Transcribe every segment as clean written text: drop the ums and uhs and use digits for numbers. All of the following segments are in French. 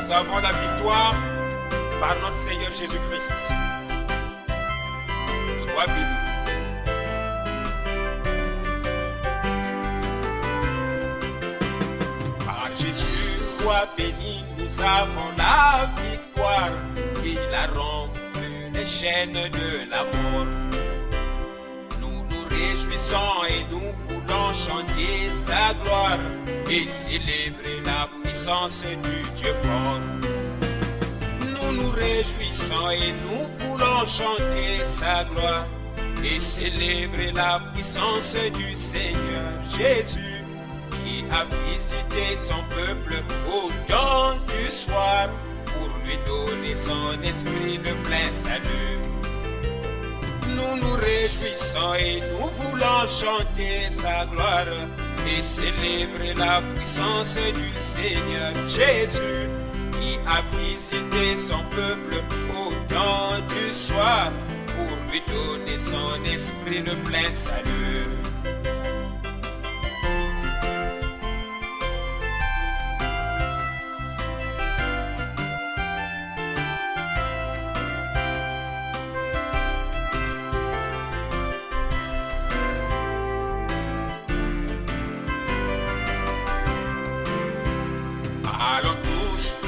nous avons la victoire par notre Seigneur Jésus-Christ. Roi béni. Par Jésus, roi béni, nous avons la victoire. Il a rompu les chaînes de la mort. Nous nous réjouissons et nous voulons chanter sa gloire et célébrer la puissance du Dieu fort. Nous nous réjouissons et nous voulons chanter sa gloire et célébrer la puissance du Seigneur Jésus qui a visité son peuple au temps du soir pour lui donner son esprit de plein salut. Nous nous réjouissons et nous voulons chanter sa gloire et célébrer la puissance du Seigneur Jésus qui a visité son peuple au temps du soir pour lui donner son esprit de plein salut.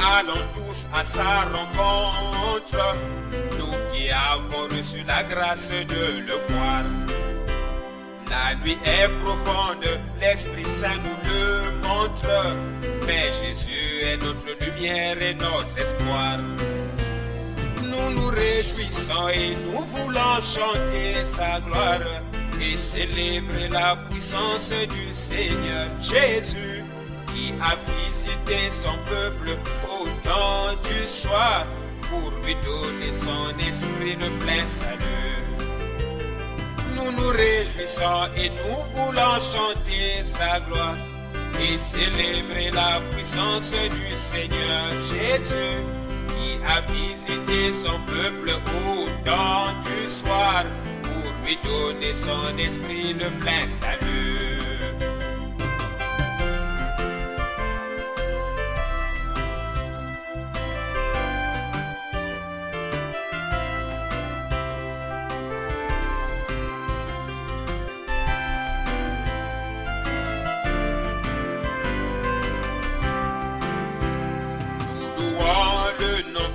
Allons tous à sa rencontre, nous qui avons reçu la grâce de le voir. La nuit est profonde, l'Esprit Saint nous le montre, mais Jésus est notre lumière et notre espoir. Nous nous réjouissons et nous voulons chanter sa gloire et célébrer la puissance du Seigneur Jésus qui a visité son peuple au temps du soir pour lui donner son esprit de plein salut. Nous nous réjouissons et nous voulons chanter sa gloire et célébrer la puissance du Seigneur Jésus qui a visité son peuple au temps du soir pour lui donner son esprit de plein salut.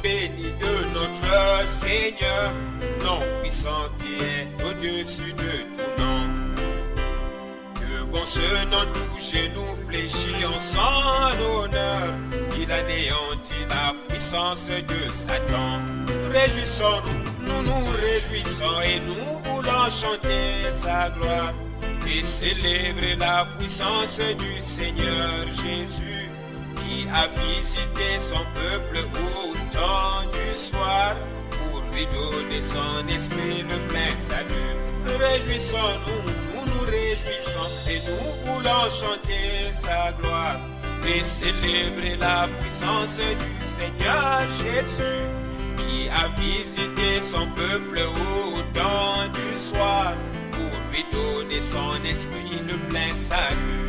Béni de notre Seigneur, nom puissant qui est au-dessus de tout nom. Devant ce nom, tout genou fléchit en son honneur. Il anéantit la puissance de Satan. Réjouissons-nous, nous nous réjouissons et nous voulons chanter sa gloire et célébrer la puissance du Seigneur Jésus qui a visité son peuple au temps du soir pour lui donner son esprit de plein salut. Réjouissons-nous, nous nous réjouissons et nous voulons chanter sa gloire et célébrer la puissance du Seigneur Jésus qui a visité son peuple au temps du soir pour lui donner son esprit de plein salut.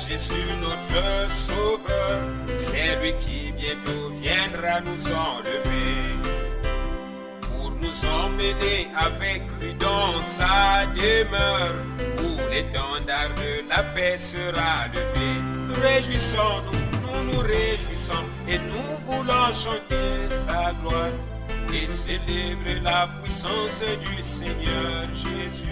Jésus notre Sauveur, c'est lui qui bientôt viendra nous enlever pour nous emmener avec lui dans sa demeure où l'étendard de la paix sera levé. Réjouissons-nous, nous nous réjouissons et nous voulons chanter sa gloire et célébrer la puissance du Seigneur Jésus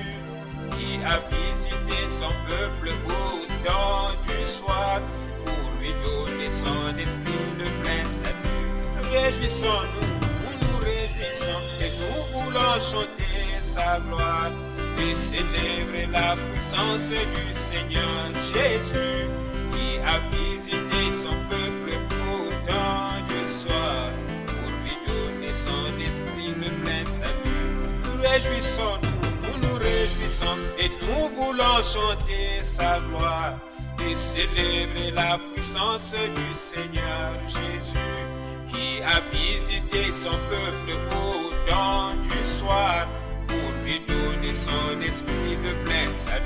qui a visité son peuple au temps du soir pour lui donner son esprit de plein salut. Réjouissons-nous, nous nous réjouissons et nous voulons chanter sa gloire et célébrer la puissance du Seigneur Jésus qui a visité son peuple au temps du soir pour lui donner son esprit de plein salut. Réjouissons-nous, nous nous réjouissons et et nous voulons chanter sa gloire et célébrer la puissance du Seigneur Jésus qui a visité son peuple au temps du soir pour lui donner son esprit de plein salut.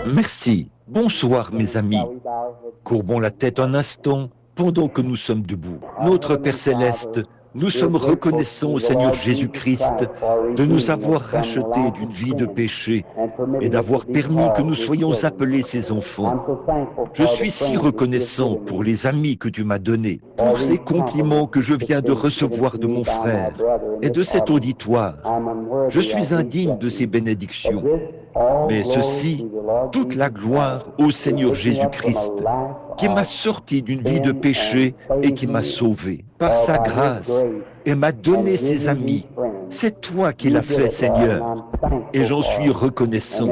Merci. Bonsoir mes amis. Courbons la tête un instant pendant que nous sommes debout. Notre Père Céleste, nous sommes reconnaissants au Seigneur Jésus-Christ de nous avoir rachetés d'une vie de péché et d'avoir permis que nous soyons appelés ses enfants. Je suis si reconnaissant pour les amis que tu m'as donnés, pour ces compliments que je viens de recevoir de mon frère et de cet auditoire. Je suis indigne de ces bénédictions. Mais ceci, toute la gloire au Seigneur Jésus-Christ, qui m'a sorti d'une vie de péché et qui m'a sauvé par sa grâce et m'a donné ses amis. C'est toi qui l'as fait, Seigneur, et j'en suis reconnaissant.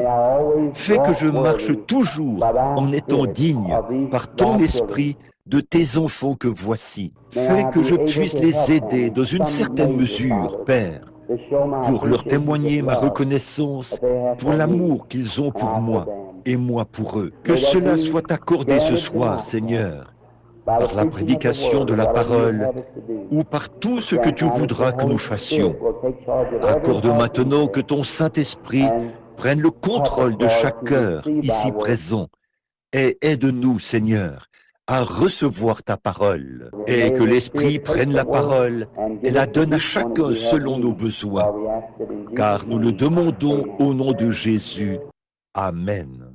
Fais que je marche toujours en étant digne par ton esprit de tes enfants que voici. Fais que je puisse les aider dans une certaine mesure, Père, pour leur témoigner ma reconnaissance pour l'amour qu'ils ont pour moi et moi pour eux. Que cela soit accordé ce soir, Seigneur, par la prédication de la parole ou par tout ce que tu voudras que nous fassions. Accorde maintenant que ton Saint-Esprit prenne le contrôle de chaque cœur ici présent et aide-nous, Seigneur, à recevoir ta parole et que l'Esprit prenne la parole et la donne à chacun selon nos besoins, car nous le demandons au nom de Jésus. Amen.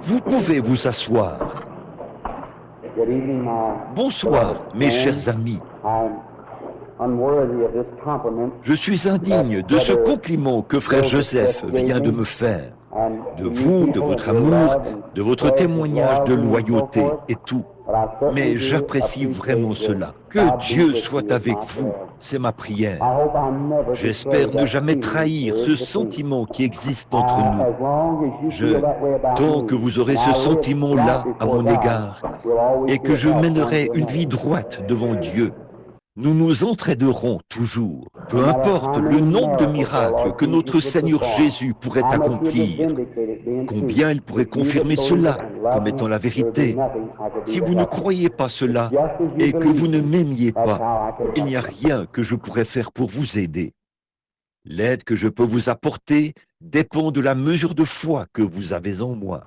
Vous pouvez vous asseoir. Bonsoir, mes chers amis. Je suis indigne de ce compliment que frère Joseph vient de me faire. De vous, de votre amour, de votre témoignage de loyauté et tout. Mais j'apprécie vraiment cela. Que Dieu soit avec vous, c'est ma prière. J'espère ne jamais trahir ce sentiment qui existe entre nous. Tant que vous aurez ce sentiment-là à mon égard, et que je mènerai une vie droite devant Dieu, nous nous entraiderons toujours, peu importe le nombre de miracles que notre Seigneur Jésus pourrait accomplir, combien il pourrait confirmer cela comme étant la vérité. Si vous ne croyez pas cela et que vous ne m'aimiez pas, il n'y a rien que je pourrais faire pour vous aider. L'aide que je peux vous apporter dépend de la mesure de foi que vous avez en moi.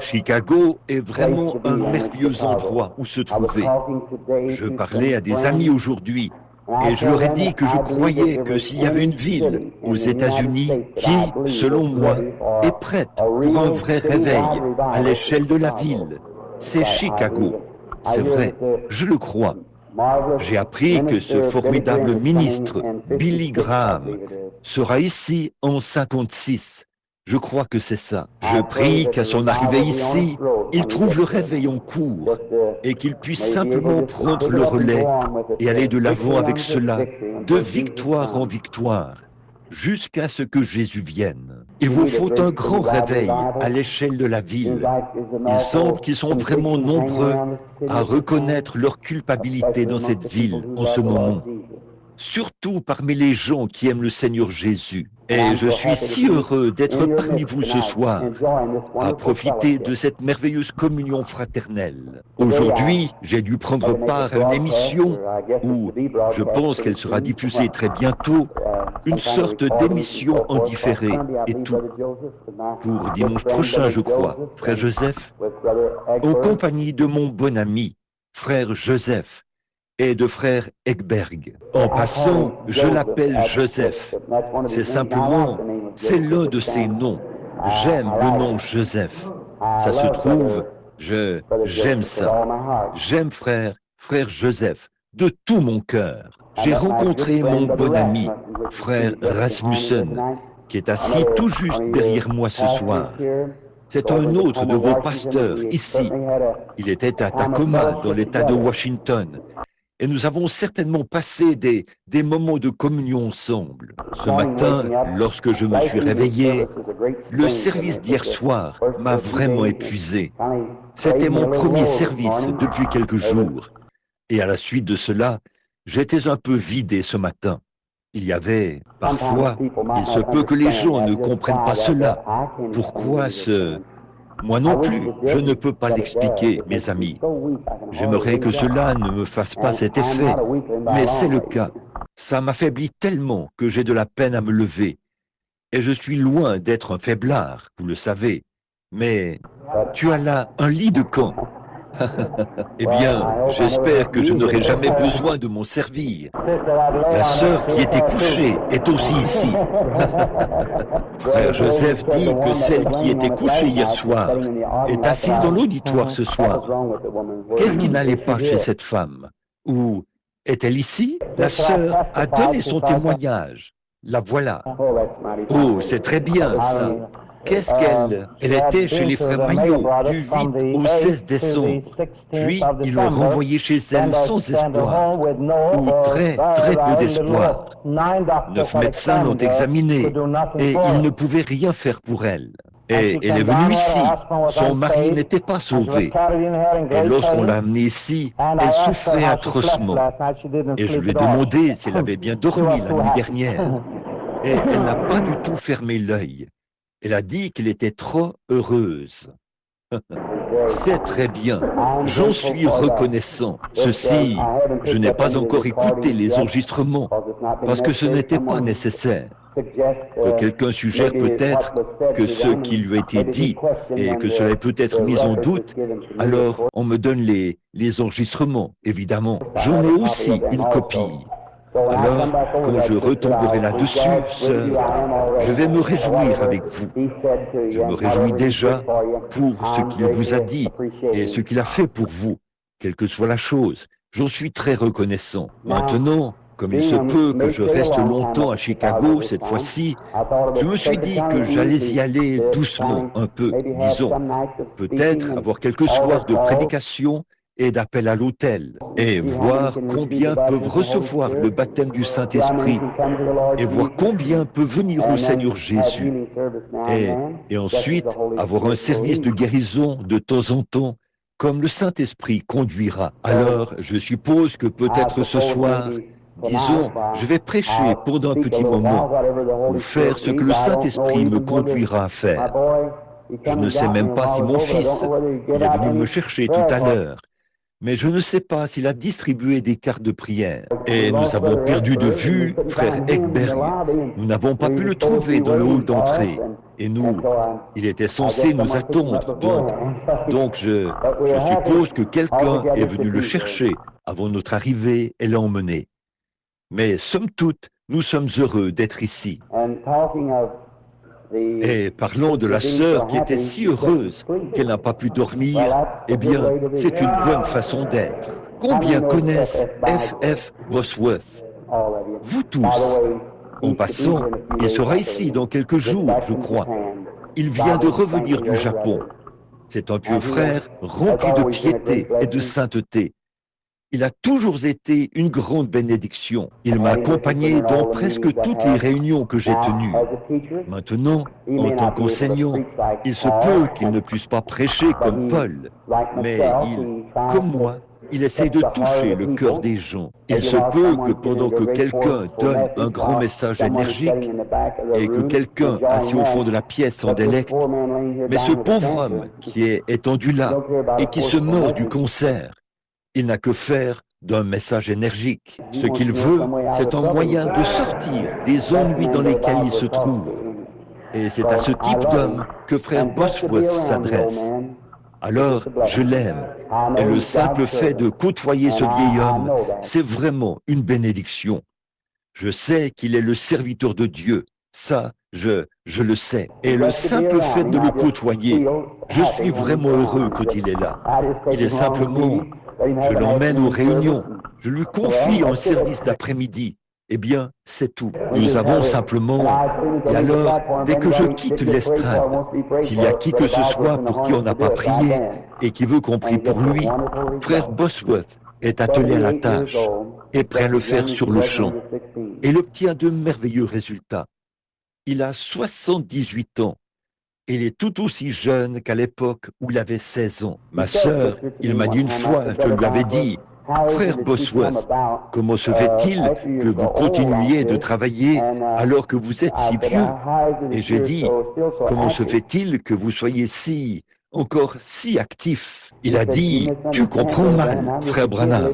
Chicago est vraiment un merveilleux endroit où se trouver. Je parlais à des amis aujourd'hui et je leur ai dit que je croyais que s'il y avait une ville aux États-Unis qui, selon moi, est prête pour un vrai réveil à l'échelle de la ville, c'est Chicago. C'est vrai, je le crois. J'ai appris que ce formidable ministre, Billy Graham, sera ici en 56. Je crois que c'est ça. Je prie qu'à son arrivée ici, il trouve le réveil en cours et qu'il puisse simplement prendre le relais et aller de l'avant avec cela, de victoire en victoire, jusqu'à ce que Jésus vienne. Il vous faut un grand réveil à l'échelle de la ville. Il semble qu'ils sont vraiment nombreux à reconnaître leur culpabilité dans cette ville en ce moment. Surtout parmi les gens qui aiment le Seigneur Jésus. Et je suis si heureux d'être parmi vous ce soir, à profiter de cette merveilleuse communion fraternelle. Aujourd'hui, j'ai dû prendre part à une émission où, je pense qu'elle sera diffusée très bientôt, une sorte d'émission en différé et tout, pour dimanche prochain, je crois, frère Joseph, en compagnie de mon bon ami, frère Joseph, et de frère Ekberg. En passant, je l'appelle Joseph. C'est l'un de ses noms. J'aime le nom Joseph. Ça se trouve, j'aime ça. J'aime frère Joseph, de tout mon cœur. J'ai rencontré mon bon ami, frère Rasmussen, qui est assis tout juste derrière moi ce soir. C'est un autre de vos pasteurs ici. Il était à Tacoma, dans l'État de Washington. Et nous avons certainement passé des moments de communion ensemble. Ce matin, lorsque je me suis réveillé, le service d'hier soir m'a vraiment épuisé. C'était mon premier service depuis quelques jours. Et à la suite de cela, j'étais un peu vidé ce matin. Il y avait, parfois, il se peut que les gens ne comprennent pas cela. Pourquoi ce... Moi non plus, je ne peux pas l'expliquer, mes amis. J'aimerais que cela ne me fasse pas cet effet, mais c'est le cas. Ça m'affaiblit tellement que j'ai de la peine à me lever. Et je suis loin d'être un faiblard, vous le savez. Mais tu as là un lit de camp. Eh bien, j'espère que je n'aurai jamais besoin de m'en servir. La sœur qui était couchée est aussi ici. Frère Joseph dit que celle qui était couchée hier soir est assise dans l'auditoire ce soir. Qu'est-ce qui n'allait pas chez cette femme? Ou est-elle ici? La sœur a donné son témoignage. La voilà. Oh, c'est très bien ça. Qu'est-ce qu'elle... Elle était chez les frères Maillot du 8 au 16 décembre. Puis, ils l'ont renvoyée chez elle sans espoir, ou très peu d'espoir. 9 médecins l'ont examinée et ils ne pouvaient rien faire pour elle. Et elle est venue ici. Son mari n'était pas sauvé. Et lorsqu'on l'a amenée ici, elle souffrait atrocement. Et je lui ai demandé si elle avait bien dormi la nuit dernière. Et elle n'a pas du tout fermé l'œil. Elle a dit qu'elle était trop heureuse. C'est très bien. J'en suis reconnaissant. Ceci, je n'ai pas encore écouté les enregistrements parce que ce n'était pas nécessaire. Que quelqu'un suggère peut-être que ce qui lui a été dit et que cela est peut-être mis en doute, alors on me donne les enregistrements, évidemment. J'en ai aussi une copie. Alors, quand je retomberai là-dessus, sœur, je vais me réjouir avec vous. Je me réjouis déjà pour ce qu'il vous a dit et ce qu'il a fait pour vous, quelle que soit la chose. J'en suis très reconnaissant. Maintenant, comme il se peut que je reste longtemps à Chicago cette fois-ci, je me suis dit que j'allais y aller doucement, un peu, disons. Peut-être avoir quelques soirs de prédication et d'appel à l'autel, et voir combien peuvent recevoir le baptême du Saint-Esprit, et voir combien peut venir au Seigneur Jésus, et ensuite avoir un service de guérison de temps en temps, comme le Saint-Esprit conduira. Alors, je suppose que peut-être ce soir, disons, je vais prêcher pendant un petit moment, ou faire ce que le Saint-Esprit me conduira à faire. Je ne sais même pas si mon fils est venu me chercher tout à l'heure, mais je ne sais pas s'il a distribué des cartes de prière. Et nous avons perdu de vue frère Ekberg. Nous n'avons pas pu le trouver dans le hall d'entrée. Et nous, il était censé nous attendre. Donc je suppose que quelqu'un est venu le chercher avant notre arrivée et l'a emmené. Mais somme toute, nous sommes heureux d'être ici. Et parlons de la sœur qui était si heureuse qu'elle n'a pas pu dormir, eh bien, c'est une bonne façon d'être. Combien connaissent F.F. Bosworth? Vous tous. En passant, il sera ici dans quelques jours, je crois. Il vient de revenir du Japon. C'est un vieux frère rempli de piété et de sainteté. Il a toujours été une grande bénédiction. Il m'a accompagné dans presque toutes les réunions que j'ai tenues. Maintenant, en tant qu'enseignant, il se peut qu'il ne puisse pas prêcher comme Paul, mais comme moi, il essaie de toucher le cœur des gens. Il se peut que pendant que quelqu'un donne un grand message énergique et que quelqu'un assis au fond de la pièce en délecte, mais ce pauvre homme qui est étendu là et qui se meurt du cancer, il n'a que faire d'un message énergique. Ce qu'il veut, c'est un moyen de sortir des ennuis dans lesquels il se trouve. Et c'est à ce type d'homme que frère Bosworth s'adresse. alors je l'aime. Et le simple fait de côtoyer ce vieil homme, c'est vraiment une bénédiction. Je sais qu'il est le serviteur de Dieu. Ça, je le sais. Et le simple fait de le côtoyer, je suis vraiment heureux quand il est là. Il est simplement, je l'emmène aux réunions, je lui confie un service d'après-midi. Eh bien, c'est tout. Nous avons simplement... Et alors, dès que je quitte l'estrade, s'il y a qui que ce soit pour qui on n'a pas prié et qui veut qu'on prie pour lui, frère Bosworth est attelé à la tâche et prêt à le faire sur le champ. Et il obtient de merveilleux résultats. Il a 78 ans. Il est tout aussi jeune qu'à l'époque où il avait 16 ans. Ma sœur, il m'a dit une fois, je lui avais dit, frère Bosworth, comment se fait-il que vous continuiez de travailler alors que vous êtes si vieux? Et j'ai dit, comment se fait-il que vous soyez encore si actif? Il a dit, tu comprends mal, frère Branham.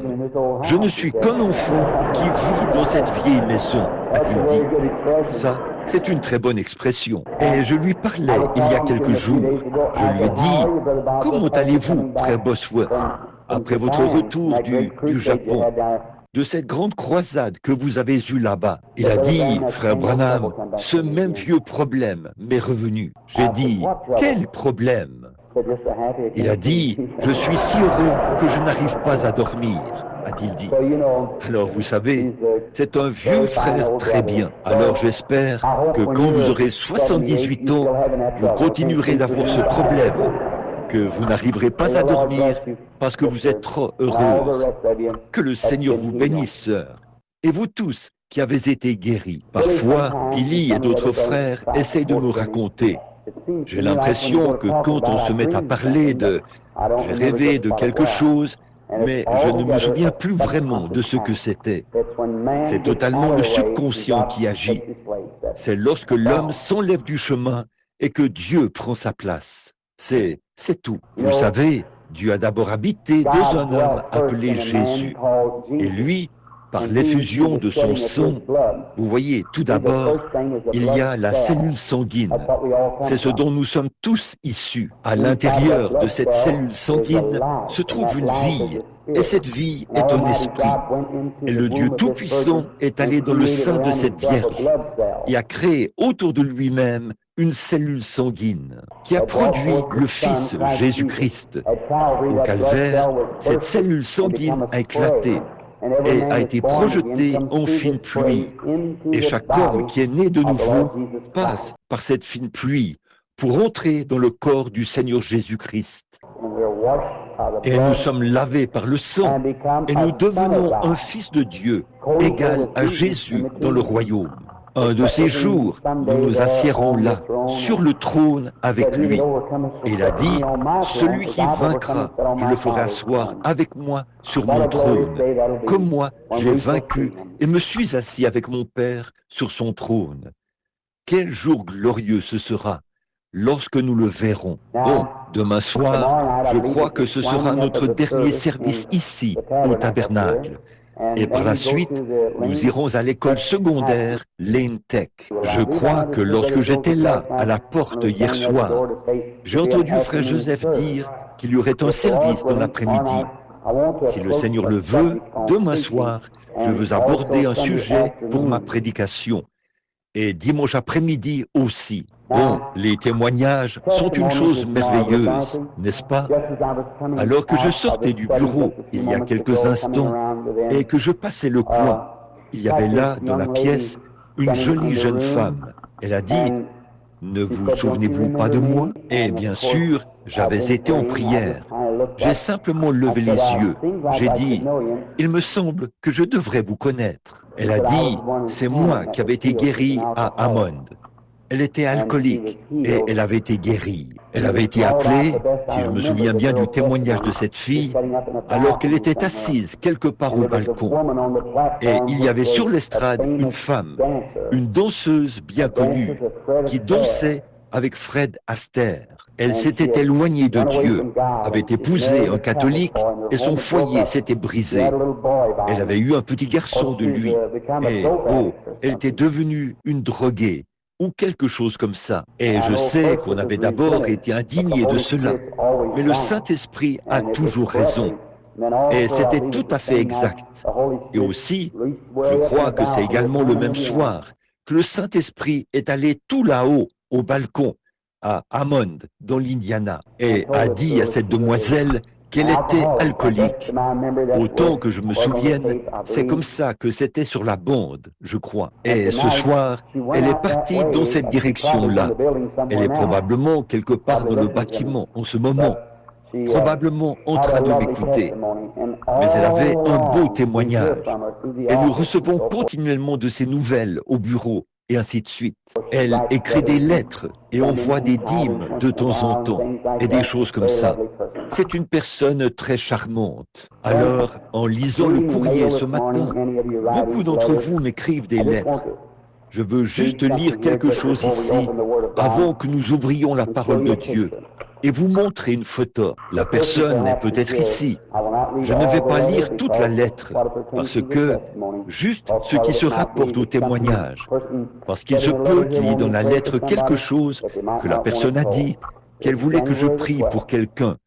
Je ne suis qu'un enfant qui vit dans cette vieille maison, a-t-il dit. Ça, c'est une très bonne expression. Et je lui parlais il y a quelques jours. Je lui ai dit, comment allez-vous, frère Bosworth, après votre retour du Japon, de cette grande croisade que vous avez eue là-bas? Il a dit, frère Branham, ce même vieux problème m'est revenu. J'ai dit, quel problème? Il a dit, je suis si heureux que je n'arrive pas à dormir, a-t-il dit. Alors vous savez, c'est un vieux frère très bien. Alors j'espère que quand vous aurez 78 ans, vous continuerez d'avoir ce problème, que vous n'arriverez pas à dormir parce que vous êtes trop heureuse. Que le Seigneur vous bénisse, sœur. Et vous tous qui avez été guéris. Parfois, Billy et d'autres frères essayent de nous raconter. J'ai l'impression que quand on se met à parler de « j'ai rêvé de quelque chose », mais je ne me souviens plus vraiment de ce que c'était. C'est totalement le subconscient qui agit. C'est lorsque l'homme s'enlève du chemin et que Dieu prend sa place. C'est tout. Vous savez, Dieu a d'abord habité dans un homme appelé Jésus. Et lui, par l'effusion de son sang, vous voyez, tout d'abord, il y a la cellule sanguine. C'est ce dont nous sommes tous issus. À l'intérieur de cette cellule sanguine se trouve une vie, et cette vie est un esprit. Et le Dieu Tout-Puissant est allé dans le sein de cette Vierge et a créé autour de lui-même une cellule sanguine qui a produit le Fils Jésus-Christ. Au calvaire, cette cellule sanguine a éclaté et a été projeté en fine pluie. Et chaque homme qui est né de nouveau passe par cette fine pluie pour entrer dans le corps du Seigneur Jésus-Christ. Et nous sommes lavés par le sang et nous devenons un fils de Dieu égal à Jésus dans le royaume. Un de ces jours, nous nous assiérons là, sur le trône avec lui. Et il a dit, celui qui vaincra, je le ferai asseoir avec moi sur mon trône. Comme moi, j'ai vaincu et me suis assis avec mon Père sur son trône. Quel jour glorieux ce sera lorsque nous le verrons. Bon, demain soir, je crois que ce sera notre dernier service ici, au tabernacle. Et par la suite, nous irons à l'école secondaire Lane Tech. Je crois que lorsque j'étais là, à la porte hier soir, j'ai entendu frère Joseph dire qu'il y aurait un service dans l'après-midi. Si le Seigneur le veut, demain soir, je veux aborder un sujet pour ma prédication. Et dimanche après-midi aussi. Bon, les témoignages sont une chose merveilleuse, n'est-ce pas? Alors que je sortais du bureau il y a quelques instants et que je passais le coin, il y avait là, dans la pièce, une jolie jeune femme. Elle a dit, « Ne vous souvenez-vous pas de moi ?» Et bien sûr, j'avais été en prière. J'ai simplement levé les yeux. J'ai dit, « Il me semble que je devrais vous connaître. » Elle a dit, « C'est moi qui avais été guérie à Hammond. » Elle était alcoolique et elle avait été guérie. Elle avait été appelée, si je me souviens bien du témoignage de cette fille, alors qu'elle était assise quelque part au balcon. Et il y avait sur l'estrade une femme, une danseuse bien connue, qui dansait avec Fred Astaire. Elle s'était éloignée de Dieu, avait épousé un catholique et son foyer s'était brisé. Elle avait eu un petit garçon de lui et, oh, elle était devenue une droguée, ou quelque chose comme ça. Et je sais qu'on avait d'abord été indigné de cela, mais le Saint-Esprit a toujours raison. Et c'était tout à fait exact. Et aussi, je crois que c'est également le même soir que le Saint-Esprit est allé tout là-haut, au balcon, à Hammond, dans l'Indiana, et a dit à cette demoiselle qu'elle était alcoolique. Autant que je me souvienne, c'est comme ça que c'était sur la bande, je crois. Et ce soir, elle est partie dans cette direction-là. Elle est probablement quelque part dans le bâtiment en ce moment, probablement en train de m'écouter. Mais elle avait un beau témoignage. Et nous recevons continuellement de ses nouvelles au bureau, et ainsi de suite. Elle écrit des lettres et envoie des dîmes de temps en temps, et des choses comme ça. C'est une personne très charmante. Alors, en lisant le courrier ce matin, beaucoup d'entre vous m'écrivent des lettres. Je veux juste lire quelque chose ici, avant que nous ouvrions la parole de Dieu, et vous montrer une photo. La personne est peut-être ici. Je ne vais pas lire toute la lettre, parce que juste ce qui se rapporte au témoignage, parce qu'il se peut qu'il y ait dans la lettre quelque chose que la personne a dit, qu'elle voulait que je prie pour quelqu'un,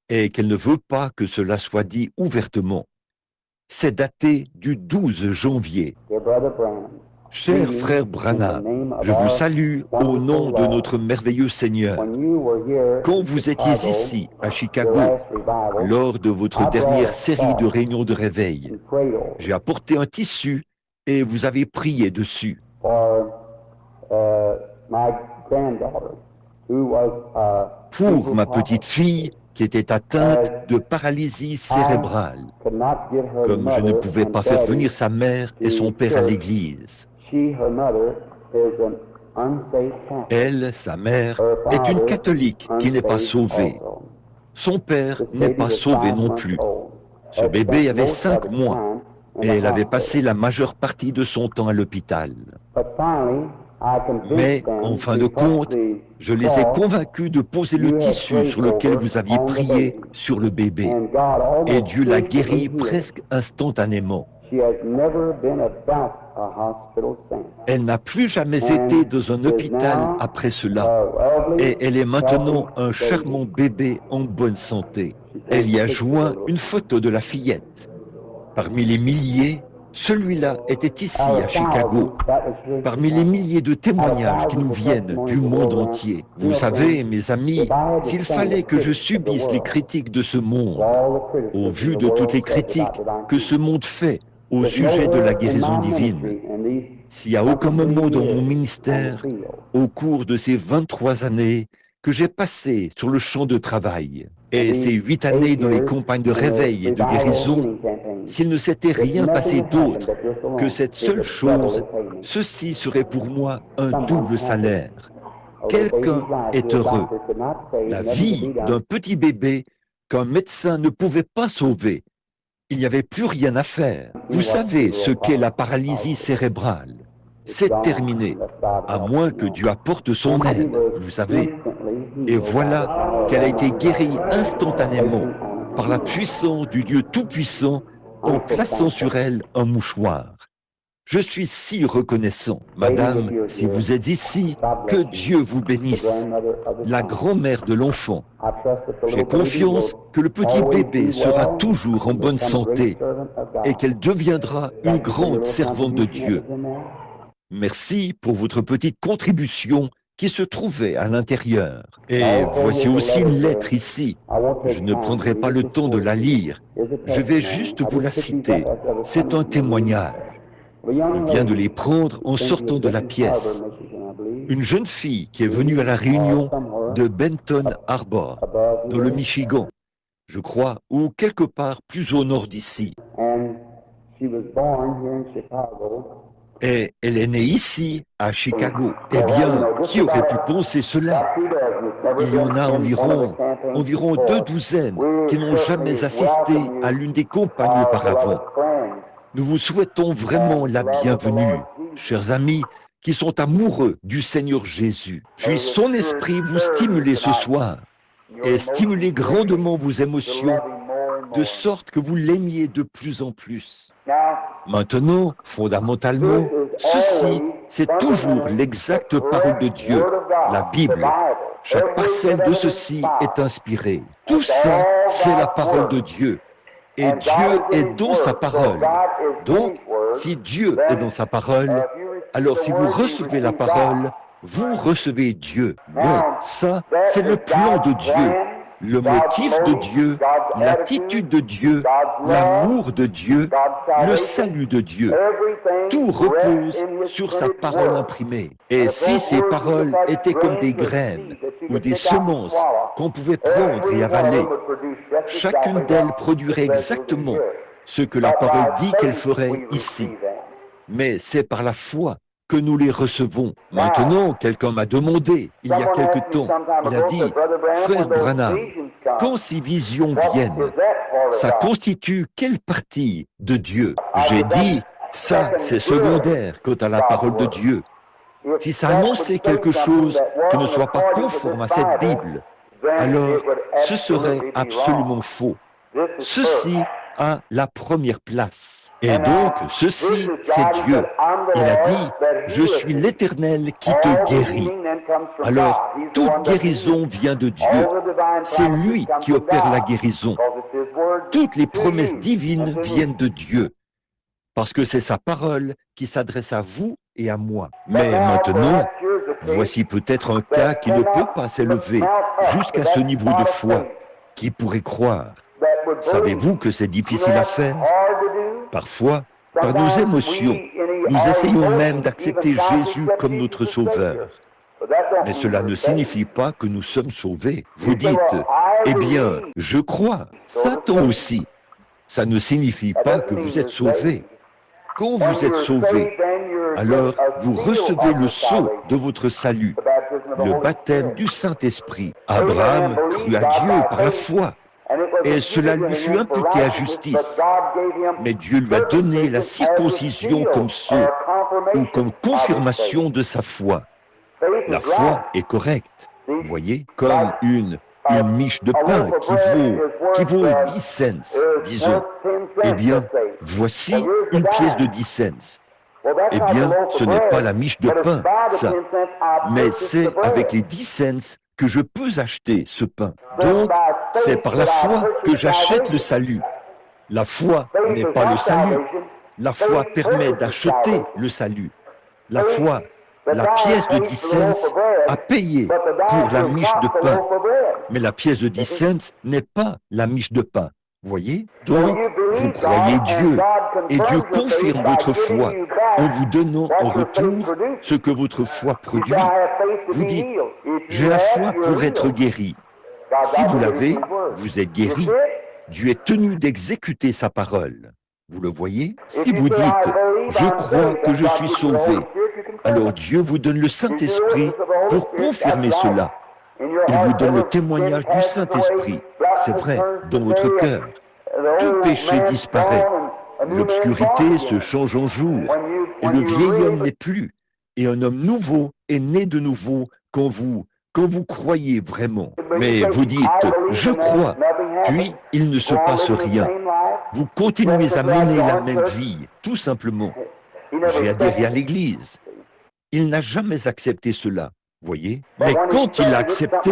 et qu'elle ne veut pas que cela soit dit ouvertement. C'est daté du 12 janvier. Cher frère Branham, je vous salue au nom de notre merveilleux Seigneur. Quand vous étiez ici, à Chicago, lors de votre dernière série de réunions de réveil, j'ai apporté un tissu et vous avez prié dessus. Pour ma petite fille qui était atteinte de paralysie cérébrale, comme je ne pouvais pas faire venir sa mère et son père à l'église. Elle, sa mère, est une catholique qui n'est pas sauvée. Son père n'est pas sauvé non plus. Ce bébé avait 5 mois et elle avait passé la majeure partie de son temps à l'hôpital. Mais, en fin de compte, je les ai convaincus de poser le tissu sur lequel vous aviez prié sur le bébé. Et Dieu l'a guéri presque instantanément. Elle n'a plus jamais été dans un hôpital après cela. Et elle est maintenant un charmant bébé en bonne santé. Elle y a joint une photo de la fillette. Parmi les milliers, celui-là était ici à Chicago. Parmi les milliers de témoignages qui nous viennent du monde entier. Vous savez, mes amis, s'il fallait que je subisse les critiques de ce monde, au vu de toutes les critiques que ce monde fait au sujet de la guérison divine, s'il n'y a aucun moment dans mon ministère, au cours de ces 23 années que j'ai passées sur le champ de travail, et ces 8 années dans les campagnes de réveil et de guérison, s'il ne s'était rien passé d'autre que cette seule chose, ceci serait pour moi un double salaire. Quelqu'un est heureux. La vie d'un petit bébé qu'un médecin ne pouvait pas sauver. Il n'y avait plus rien à faire. Vous savez ce qu'est la paralysie cérébrale. C'est terminé, à moins que Dieu apporte son aide, vous savez. Et voilà qu'elle a été guérie instantanément par la puissance du Dieu Tout-Puissant en plaçant sur elle un mouchoir. Je suis si reconnaissant. Madame, si vous êtes ici, que Dieu vous bénisse, la grand-mère de l'enfant. J'ai confiance que le petit bébé sera toujours en bonne santé et qu'elle deviendra une grande servante de Dieu. Merci pour votre petite contribution qui se trouvait à l'intérieur. Et voici aussi une lettre ici. Je ne prendrai pas le temps de la lire. Je vais juste vous la citer. C'est un témoignage. Je viens de les prendre en sortant de la pièce. Une jeune fille qui est venue à la réunion de Benton Harbor, dans le Michigan, je crois, ou quelque part plus au nord d'ici. Et elle est née ici, à Chicago. Eh bien, qui aurait pu penser cela? Il y en a environ 2 douzaines qui n'ont jamais assisté à l'une des campagnes auparavant. Nous vous souhaitons vraiment la bienvenue, chers amis, qui sont amoureux du Seigneur Jésus. Puisse son esprit vous stimuler ce soir et stimuler grandement vos émotions, de sorte que vous l'aimiez de plus en plus. Maintenant, fondamentalement, ceci c'est toujours l'exacte parole de Dieu, la Bible. Chaque parcelle de ceci est inspirée. Tout ça, c'est la parole de Dieu. Et Dieu est dans sa parole. Donc, si Dieu est dans sa parole, alors si vous recevez la parole, vous recevez Dieu. Bon, ça, c'est le plan de Dieu, le motif de Dieu, l'attitude de Dieu, l'amour de Dieu, le salut de Dieu. Tout repose sur sa parole imprimée. Et si ces paroles étaient comme des graines ou des semences qu'on pouvait prendre et avaler, chacune d'elles produirait exactement ce que la parole dit qu'elle ferait ici. Mais c'est par la foi que nous les recevons. Maintenant, quelqu'un m'a demandé, il y a quelque temps, il a dit, « Frère Branham, quand ces visions viennent, ça constitue quelle partie de Dieu ?» J'ai dit, ça, c'est secondaire quant à la parole de Dieu. Si ça annonçait quelque chose qui ne soit pas conforme à cette Bible, alors ce serait absolument faux. Ceci a la première place. Et donc, ceci, c'est Dieu. Il a dit, « Je suis l'Éternel qui te guérit ». Alors, toute guérison vient de Dieu. C'est lui qui opère la guérison. Toutes les promesses divines viennent de Dieu, parce que c'est sa parole qui s'adresse à vous et à moi. Mais maintenant, voici peut-être un cas qui ne peut pas s'élever jusqu'à ce niveau de foi. Qui pourrait croire? Savez-vous que c'est difficile à faire? Parfois, par nos émotions, nous essayons même d'accepter Jésus comme notre Sauveur. Mais cela ne signifie pas que nous sommes sauvés. Vous dites, eh bien, je crois, Satan aussi. Ça ne signifie pas que vous êtes sauvés. Quand vous êtes sauvés, alors vous recevez le sceau de votre salut, le baptême du Saint-Esprit. Abraham crut à Dieu par la foi. Et cela lui fut imputé à justice. Mais Dieu lui a donné la circoncision comme sceau ou comme confirmation de sa foi. La foi est correcte, vous voyez, comme une miche de pain qui vaut 10 cents, disons. Eh bien, voici une pièce de 10 cents. Eh bien, ce n'est pas la miche de pain, ça, mais c'est avec les 10 cents que je peux acheter ce pain. Donc, c'est par la foi que j'achète le salut. La foi n'est pas le salut. La foi permet d'acheter le salut. La foi, la pièce de 10 cents, a payé pour la miche de pain. Mais la pièce de 10 cents n'est pas la miche de pain. Vous voyez? Donc, vous croyez Dieu, et Dieu confirme votre foi en vous donnant en retour ce que votre foi produit. Vous dites, j'ai la foi pour être guéri. Si vous l'avez, vous êtes guéri. Dieu est tenu d'exécuter sa parole. Vous le voyez? Si vous dites, je crois que je suis sauvé, alors Dieu vous donne le Saint-Esprit pour confirmer cela. Il vous donne le témoignage du Saint-Esprit. C'est vrai, dans votre cœur. Tout péché disparaît. L'obscurité se change en jour. Et le vieil homme n'est plus. Et un homme nouveau est né de nouveau quand vous croyez vraiment. Mais vous dites, je crois, puis il ne se passe rien. Vous continuez à mener la même vie, tout simplement. J'ai adhéré à l'Église. Il n'a jamais accepté cela. Voyez? Mais quand il l'a accepté,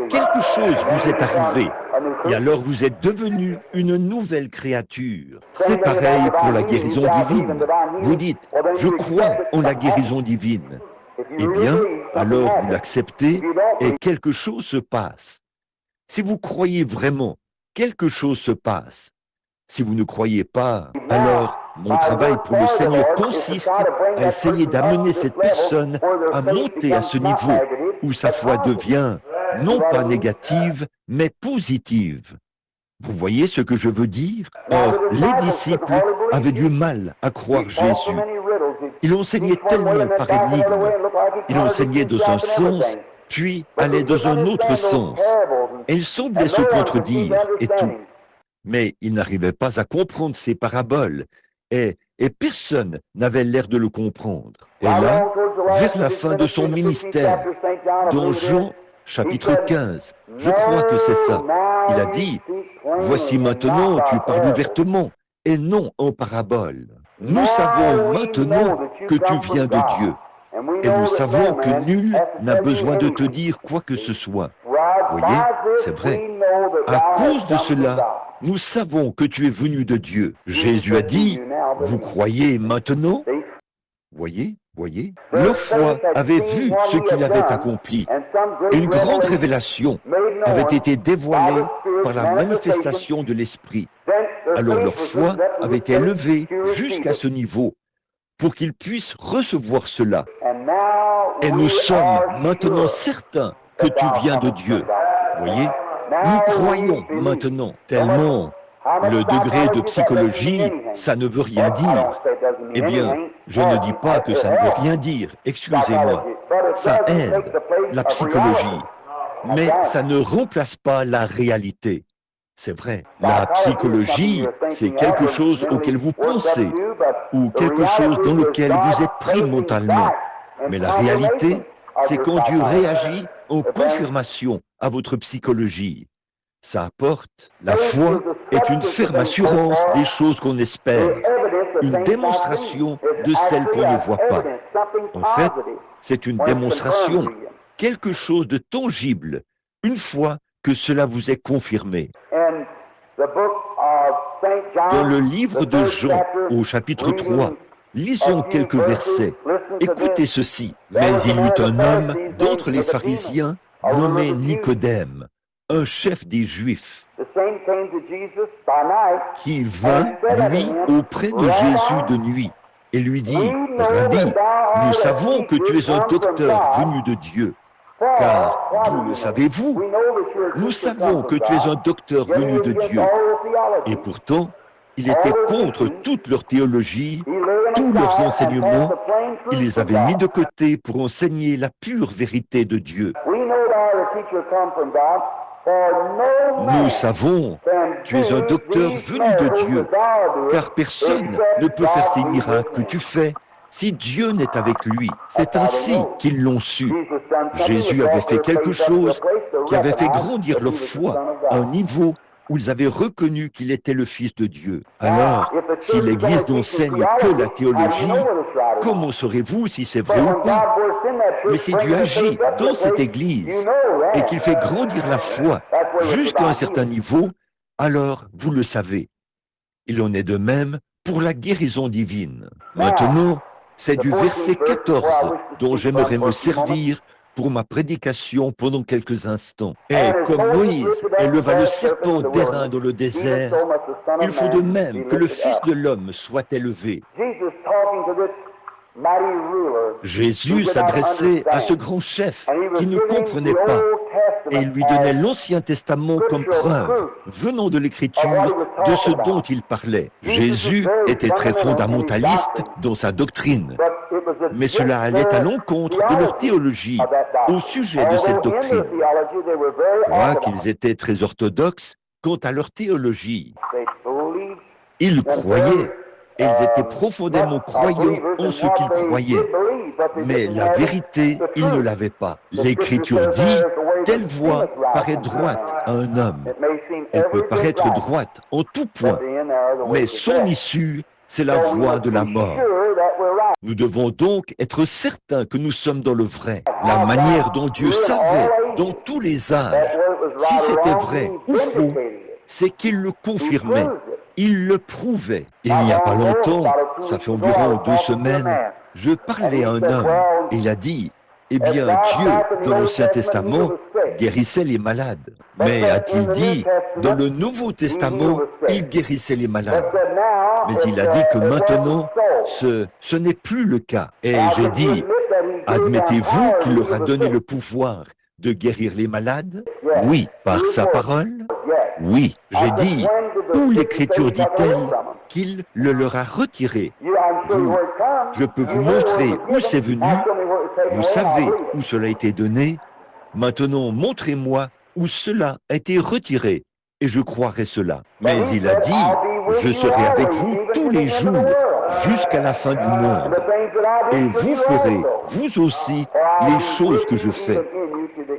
quelque chose vous est arrivé. Et alors vous êtes devenu une nouvelle créature. C'est pareil pour la guérison divine. Vous dites, je crois en la guérison divine. Eh bien, alors vous l'acceptez et quelque chose se passe. Si vous croyez vraiment, quelque chose se passe. Si vous ne croyez pas, alors mon travail pour le Seigneur consiste à essayer d'amener cette personne à monter à ce niveau où sa foi devient non pas négative, mais positive. Vous voyez ce que je veux dire? Or, les disciples avaient du mal à croire Jésus. Il enseignait tellement par énigme. Il enseignait dans un sens, puis allait dans un autre sens. Et il semblait se contredire et tout. Mais il n'arrivait pas à comprendre ces paraboles, et personne n'avait l'air de le comprendre. Et là, vers la fin de son ministère, dans Jean chapitre 15, je crois que c'est ça, il a dit, « Voici maintenant, tu parles ouvertement, et non en parabole. Nous savons maintenant que tu viens de Dieu. Et nous savons que nul n'a besoin de te dire quoi que ce soit. Voyez, c'est vrai. À cause de cela, nous savons que tu es venu de Dieu. Jésus a dit, vous croyez maintenant? Voyez, leur foi avait vu ce qu'il avait accompli. Une grande révélation avait été dévoilée par la manifestation de l'Esprit. Alors leur foi avait été élevée jusqu'à ce niveau pour qu'ils puissent recevoir cela. Et nous sommes maintenant certains que tu viens de Dieu. Voyez, nous croyons maintenant tellement. Le degré de psychologie, ça ne veut rien dire. Eh bien, je ne dis pas que ça ne veut rien dire, excusez-moi. Ça aide, la psychologie. Mais ça ne remplace pas la réalité. C'est vrai, la psychologie, c'est quelque chose auquel vous pensez, ou quelque chose dans lequel vous êtes pris mentalement. Mais la réalité, c'est quand Dieu réagit en confirmation à votre psychologie. Ça apporte. La foi est une ferme assurance des choses qu'on espère, une démonstration de celles qu'on ne voit pas. En fait, c'est une démonstration, quelque chose de tangible, une fois que cela vous est confirmé. Dans le livre de Jean, au chapitre 3, lisons quelques versets. Écoutez ceci. Mais il y eut un homme d'entre les pharisiens nommé Nicodème, un chef des Juifs, qui vint, lui, auprès de Jésus de nuit, et lui dit, « Rabbi, nous savons que tu es un docteur venu de Dieu, car d'où le savez-vous? Nous savons que tu es un docteur venu de Dieu. » Et pourtant, il était contre toute leur théologie, tous leurs enseignements. Il les avait mis de côté pour enseigner la pure vérité de Dieu. Nous savons, tu es un docteur venu de Dieu, car personne ne peut faire ces miracles que tu fais si Dieu n'est avec lui. C'est ainsi qu'ils l'ont su. Jésus avait fait quelque chose qui avait fait grandir leur foi à un niveau où ils avaient reconnu qu'il était le Fils de Dieu. Alors, si l'Église n'enseigne que la théologie, comment saurez-vous si c'est vrai ou pas? Mais si Dieu agit dans cette Église et qu'il fait grandir la foi jusqu'à un certain niveau, alors vous le savez. Il en est de même pour la guérison divine. Maintenant, c'est du verset 14 dont j'aimerais me servir pour ma prédication pendant quelques instants. Et comme Moïse éleva le serpent d'airain dans le désert, il faut de même que le Fils de l'homme soit élevé. Jésus s'adressait à ce grand chef qui ne comprenait pas et il lui donnait l'Ancien Testament comme preuve, venant de l'Écriture, de ce dont il parlait. Jésus était très fondamentaliste dans sa doctrine, mais cela allait à l'encontre de leur théologie au sujet de cette doctrine. Je crois qu'ils étaient très orthodoxes quant à leur théologie. Ils croyaient. Et ils étaient profondément croyants en ce qu'ils croyaient. Mais la vérité, ils ne l'avaient pas. L'Écriture dit, telle voie paraît droite à un homme. Elle peut paraître droite en tout point, mais son issue, c'est la voie de la mort. Nous devons donc être certains que nous sommes dans le vrai. La manière dont Dieu savait, dans tous les âges, si c'était vrai ou faux, c'est qu'il le confirmait. Il le prouvait. Il n'y a pas longtemps, ça fait environ 2 semaines, je parlais à un homme et il a dit, eh bien Dieu, dans l'Ancien Testament, guérissait les malades. Mais a-t-il dit, dans le Nouveau Testament, il guérissait les malades. Mais il a dit que maintenant, ce n'est plus le cas. Et j'ai dit, admettez-vous qu'il leur a donné le pouvoir de guérir les malades? Oui, par sa parole? Oui, j'ai dit, où l'Écriture dit-elle qu'il le leur a retiré? Je peux vous montrer où c'est venu, vous savez où cela a été donné, maintenant montrez-moi où cela a été retiré, et je croirai cela. Mais il a dit, je serai avec vous tous les jours, jusqu'à la fin du monde, et vous ferez, vous aussi, les choses que je fais,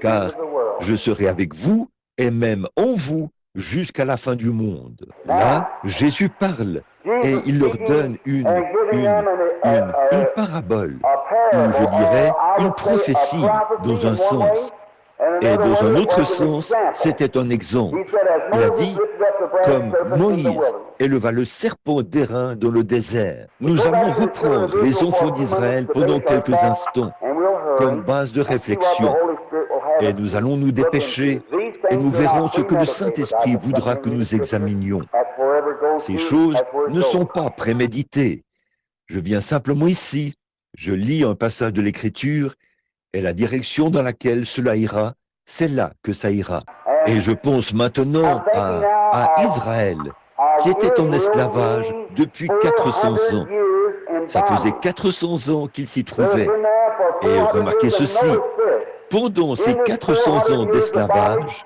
car je serai avec vous, et même en vous, jusqu'à la fin du monde. Là, Jésus parle et il leur donne une parabole. ou je dirais une prophétie dans un sens. Et dans un autre sens, c'était un exemple. Il a dit, comme Moïse éleva le serpent d'airain dans le désert. Nous allons reprendre les enfants d'Israël pendant quelques instants, comme base de réflexion. Et nous allons nous dépêcher et nous verrons ce que le Saint-Esprit voudra que nous examinions. Ces choses ne sont pas préméditées. Je viens simplement ici, je lis un passage de l'Écriture et la direction dans laquelle cela ira, c'est là que ça ira. Et je pense maintenant à Israël, qui était en esclavage depuis 400 ans. Ça faisait 400 ans qu'il s'y trouvait. Et remarquez ceci, pendant ces 400 ans d'esclavage,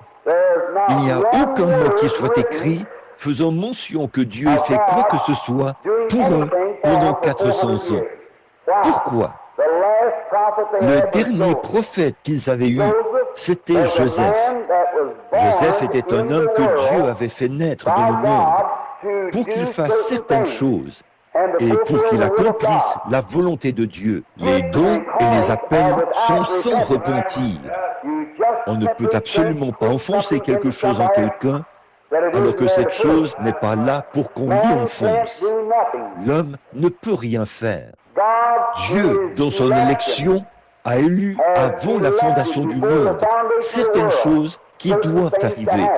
il n'y a aucun mot qui soit écrit faisant mention que Dieu ait fait quoi que ce soit pour eux pendant 400 ans. Pourquoi? Le dernier prophète qu'ils avaient eu, c'était Joseph. Joseph était un homme que Dieu avait fait naître dans le monde pour qu'il fasse certaines choses et pour qu'il accomplisse la volonté de Dieu. Les dons et les appels sont sans repentir. On ne peut absolument pas enfoncer quelque chose en quelqu'un alors que cette chose n'est pas là pour qu'on l'y enfonce. L'homme ne peut rien faire. Dieu, dans son élection, a élu avant la fondation du monde certaines choses qui doivent arriver.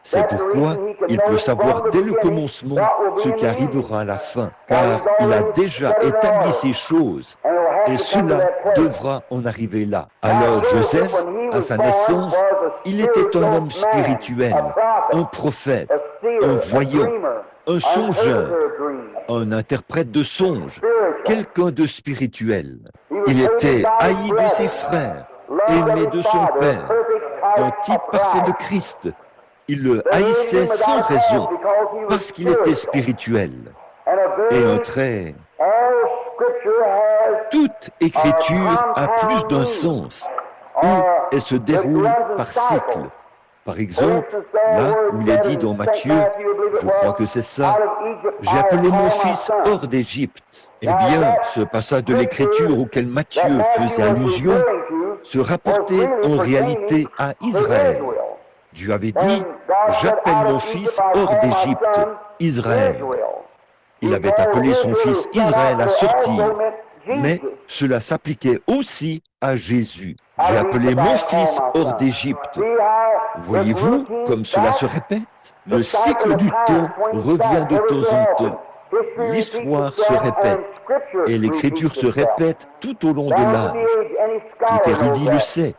C'est pourquoi il peut savoir dès le commencement ce qui arrivera à la fin, car il a déjà établi ces choses, et cela devra en arriver là. Alors Joseph, à sa naissance, il était un homme spirituel, un prophète, un voyant, un songeur, un interprète de songes, quelqu'un de spirituel. Il était haï de ses frères, aimé de son père, un type parfait de Christ. Il le haïssait sans raison, parce qu'il était spirituel. Et un trait. Toute écriture a plus d'un sens, où elle se déroule par cycle. Par exemple, là où il est dit dans Matthieu, je crois que c'est ça, « J'ai appelé mon fils hors d'Égypte ». Eh bien, ce passage de l'Écriture auquel Matthieu faisait allusion se rapportait en réalité à Israël. Dieu avait dit, « J'appelle mon fils hors d'Égypte, Israël ». Il avait appelé son fils Israël à sortir, mais cela s'appliquait aussi à Jésus. « J'ai appelé mon fils hors d'Égypte ». Voyez-vous comme cela se répète? Le cycle du temps revient de temps en temps. L'histoire se répète et l'Écriture se répète tout au long de l'âge. Tout érudit le sait,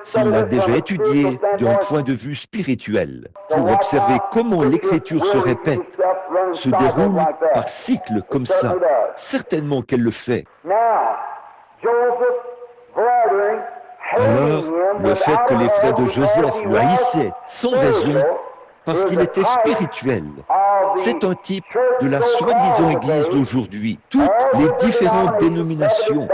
s'il l'a déjà étudié d'un point de vue spirituel, pour observer comment l'Écriture se répète, se déroule par cycle comme ça. Certainement qu'elle le fait. Alors, le fait que les frères de Joseph le haïssaient sans raison, parce qu'il était spirituel, c'est un type de la soi-disant Église d'aujourd'hui. Toutes les différentes dénominations,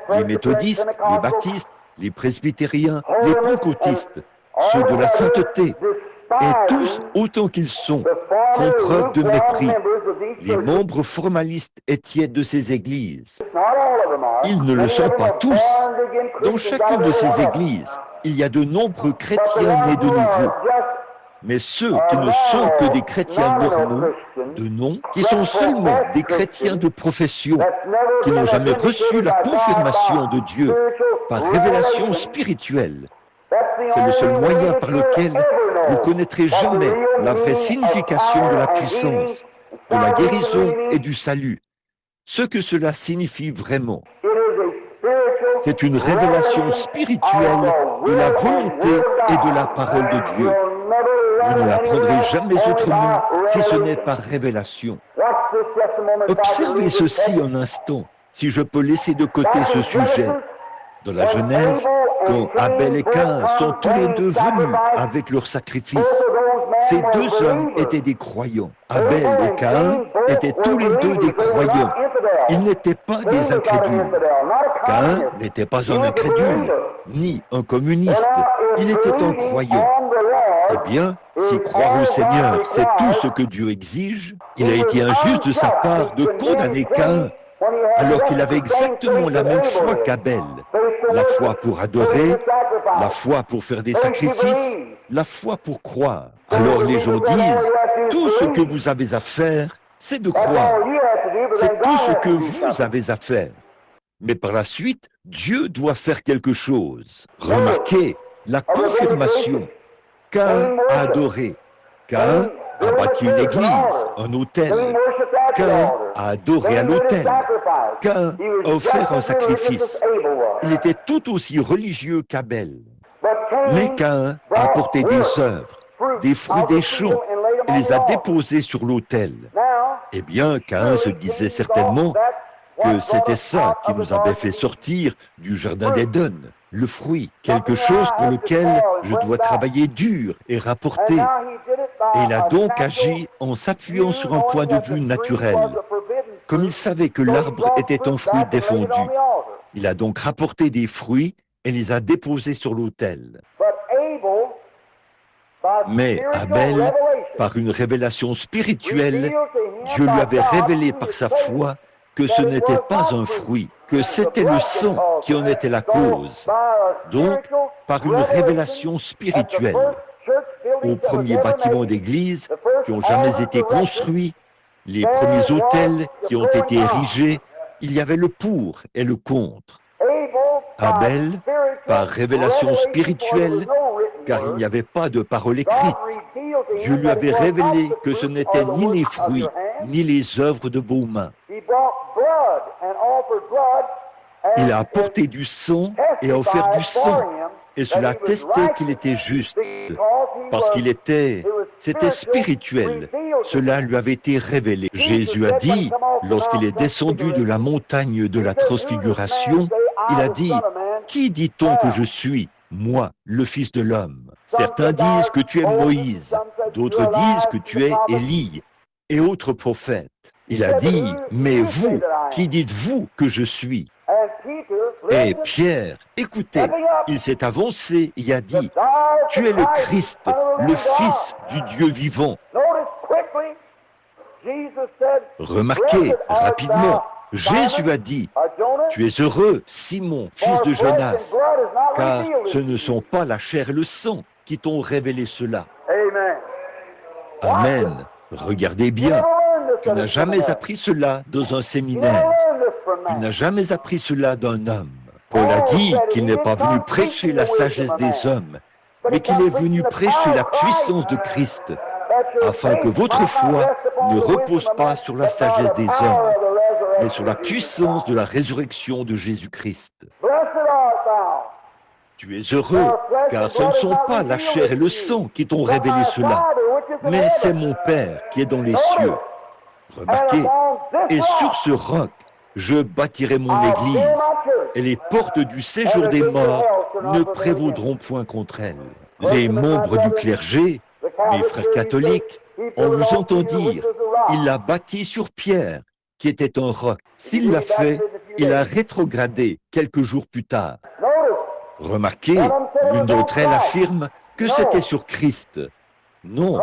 les méthodistes, les baptistes, les presbytériens, les pentecôtistes, ceux de la sainteté, et tous, autant qu'ils sont, font preuve de mépris. Les membres formalistes et tièdes de ces églises, ils ne le sont pas tous. Dans chacune de ces églises, il y a de nombreux chrétiens nés de nouveau. Mais ceux qui ne sont que des chrétiens normaux, de nom, qui sont seulement des chrétiens de profession, qui n'ont jamais reçu la confirmation de Dieu par révélation spirituelle, c'est le seul moyen par lequel vous connaîtrez jamais la vraie signification de la puissance, de la guérison et du salut. Ce que cela signifie vraiment. C'est une révélation spirituelle de la volonté et de la parole de Dieu. Vous ne l'apprendrez jamais autrement si ce n'est par révélation. Observez ceci un instant, si je peux laisser de côté ce sujet. Dans la Genèse, quand Abel et Caïn sont tous les deux venus avec leur sacrifice, ces deux hommes étaient des croyants. Abel et Caïn étaient tous les deux des croyants. Ils n'étaient pas des incrédules. Caïn n'était pas un incrédule, ni un communiste. Il était un croyant. Eh bien, si croire au Seigneur, c'est tout ce que Dieu exige, il a été injuste de sa part de condamner Caïn alors qu'il avait exactement la même foi qu'Abel, la foi pour adorer, la foi pour faire des sacrifices, la foi pour croire. Alors les gens disent, tout ce que vous avez à faire, c'est de croire. C'est tout ce que vous avez à faire. Mais par la suite, Dieu doit faire quelque chose. Remarquez la confirmation. Caïn a adoré. Caïn a bâti une église, un autel. Caïn a adoré à l'autel. Caïn a offert un sacrifice. Il était tout aussi religieux qu'Abel. Mais Caïn a apporté des œuvres, des fruits des champs, et les a déposés sur l'autel. Eh bien, Caïn se disait certainement que c'était ça qui nous avait fait sortir du jardin d'Éden, le fruit, quelque chose pour lequel je dois travailler dur et rapporter. Et il a donc agi en s'appuyant sur un point de vue naturel. Comme il savait que l'arbre était un fruit défendu, il a donc rapporté des fruits et les a déposés sur l'autel. Mais Abel, par une révélation spirituelle, Dieu lui avait révélé par sa foi que ce n'était pas un fruit, que c'était le sang qui en était la cause. Donc, par une révélation spirituelle, aux premiers bâtiments d'église qui ont jamais été construits, les premiers autels qui ont été érigés, il y avait le pour et le contre. Abel, par révélation spirituelle, car il n'y avait pas de parole écrite, Dieu lui avait révélé que ce n'étaient ni les fruits, ni les œuvres de vos mains. Il a apporté du sang et a offert du sang, et cela attestait qu'il était juste, parce c'était spirituel. Cela lui avait été révélé. Jésus a dit, lorsqu'il est descendu de la montagne de la transfiguration, il a dit, « Qui dit-on que je suis, moi, le Fils de l'homme ?» Certains disent que tu es Moïse, d'autres disent que tu es Élie et autres prophètes. Il a dit, « Mais vous, qui dites-vous que je suis ?» Et Pierre, écoutez, il s'est avancé et a dit, « Tu es le Christ, le Fils du Dieu vivant. » Remarquez rapidement, Jésus a dit, « Tu es heureux, Simon, fils de Jonas, car ce ne sont pas la chair et le sang qui t'ont révélé cela. » Amen. Regardez bien, tu n'as jamais appris cela dans un séminaire. Tu n'as jamais appris cela d'un homme. Paul a dit qu'il n'est pas venu prêcher la sagesse des hommes, mais qu'il est venu prêcher la puissance de Christ, afin que votre foi ne repose pas sur la sagesse des hommes, mais sur la puissance de la résurrection de Jésus-Christ. Tu es heureux, car ce ne sont pas la chair et le sang qui t'ont révélé cela, mais c'est mon Père qui est dans les cieux. Remarquez, et sur ce roc, je bâtirai mon église, et les portes du séjour des morts ne prévaudront point contre elle. Les membres du clergé, les frères catholiques, on vous entend dire, il l'a bâti sur Pierre, qui était un roc. S'il l'a fait, il a rétrogradé quelques jours plus tard. Remarquez, l'une d'entre elles affirme que c'était sur Christ. Non,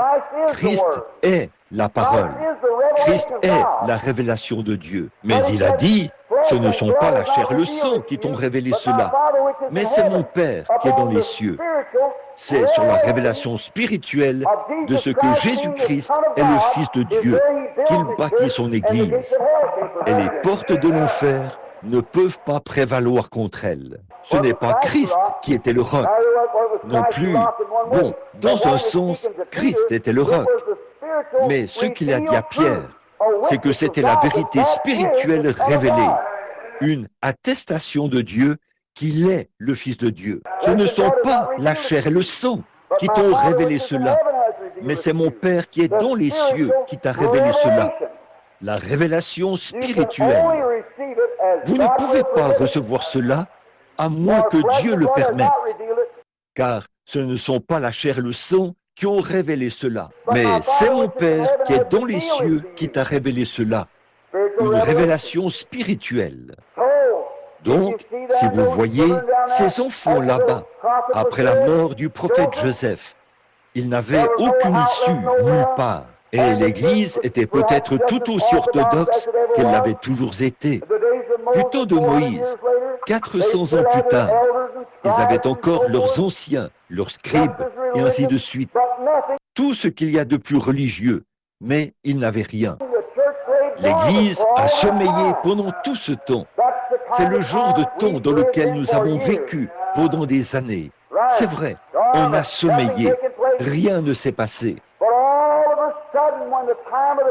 Christ est la parole. Christ est la révélation de Dieu. Mais il a dit, ce ne sont pas la chair et le sang qui t'ont révélé cela, mais c'est mon Père qui est dans les cieux. C'est sur la révélation spirituelle de ce que Jésus-Christ est le Fils de Dieu qu'il bâtit son Église. Et les portes de l'enfer ne peuvent pas prévaloir contre elle. Ce n'est pas Christ qui était le roc. Non plus. Bon, dans un sens, Christ était le roc. Mais ce qu'il a dit à Pierre, c'est que c'était la vérité spirituelle révélée, une attestation de Dieu qu'il est le Fils de Dieu. Ce ne sont pas la chair et le sang qui t'ont révélé cela, mais c'est mon Père qui est dans les cieux qui t'a révélé cela. La révélation spirituelle. Vous ne pouvez pas recevoir cela à moins que Dieu le permette, car ce ne sont pas la chair et le sang qui ont révélé cela, mais c'est mon Père qui est dans les cieux qui t'a révélé cela, une révélation spirituelle. Donc, si vous voyez ces enfants là-bas, après la mort du prophète Joseph, ils n'avaient aucune issue nulle part. Et l'Église était peut-être tout aussi orthodoxe qu'elle l'avait toujours été. Du temps de Moïse, 400 ans plus tard, ils avaient encore leurs anciens, leurs scribes, et ainsi de suite. Tout ce qu'il y a de plus religieux, mais ils n'avaient rien. L'Église a sommeillé pendant tout ce temps. C'est le genre de temps dans lequel nous avons vécu pendant des années. C'est vrai, on a sommeillé, rien ne s'est passé.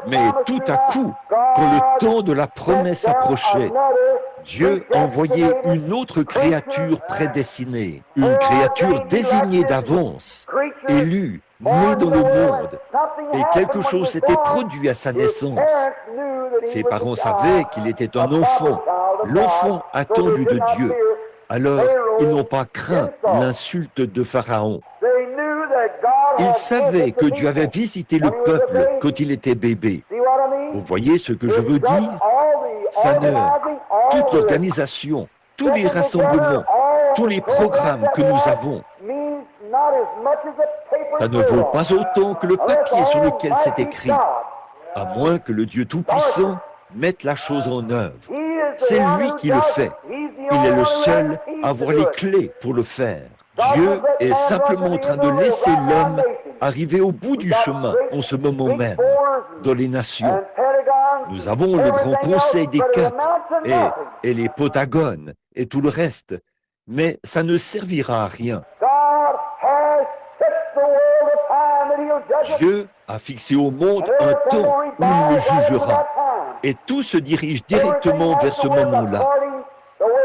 Mais tout à coup, quand le temps de la promesse approchait, Dieu envoyait une autre créature prédestinée, une créature désignée d'avance, élue, née dans le monde, et quelque chose s'était produit à sa naissance. Ses parents savaient qu'il était un enfant, l'enfant attendu de Dieu. Alors, ils n'ont pas craint l'insulte de Pharaon. Ils savaient que Dieu avait visité le peuple quand il était bébé. Vous voyez ce que je veux dire? Seigneur, toute l'organisation, tous les rassemblements, tous les programmes que nous avons, ça ne vaut pas autant que le papier sur lequel c'est écrit, à moins que le Dieu Tout-Puissant mette la chose en œuvre. C'est lui qui le fait. Il est le seul à avoir les clés pour le faire. Dieu est simplement en train de laisser l'homme arriver au bout du chemin en ce moment même, dans les nations. Nous avons le grand conseil des quatre et les Pentagones et tout le reste, mais ça ne servira à rien. Dieu a fixé au monde un temps où il le jugera, et tout se dirige directement vers ce moment-là.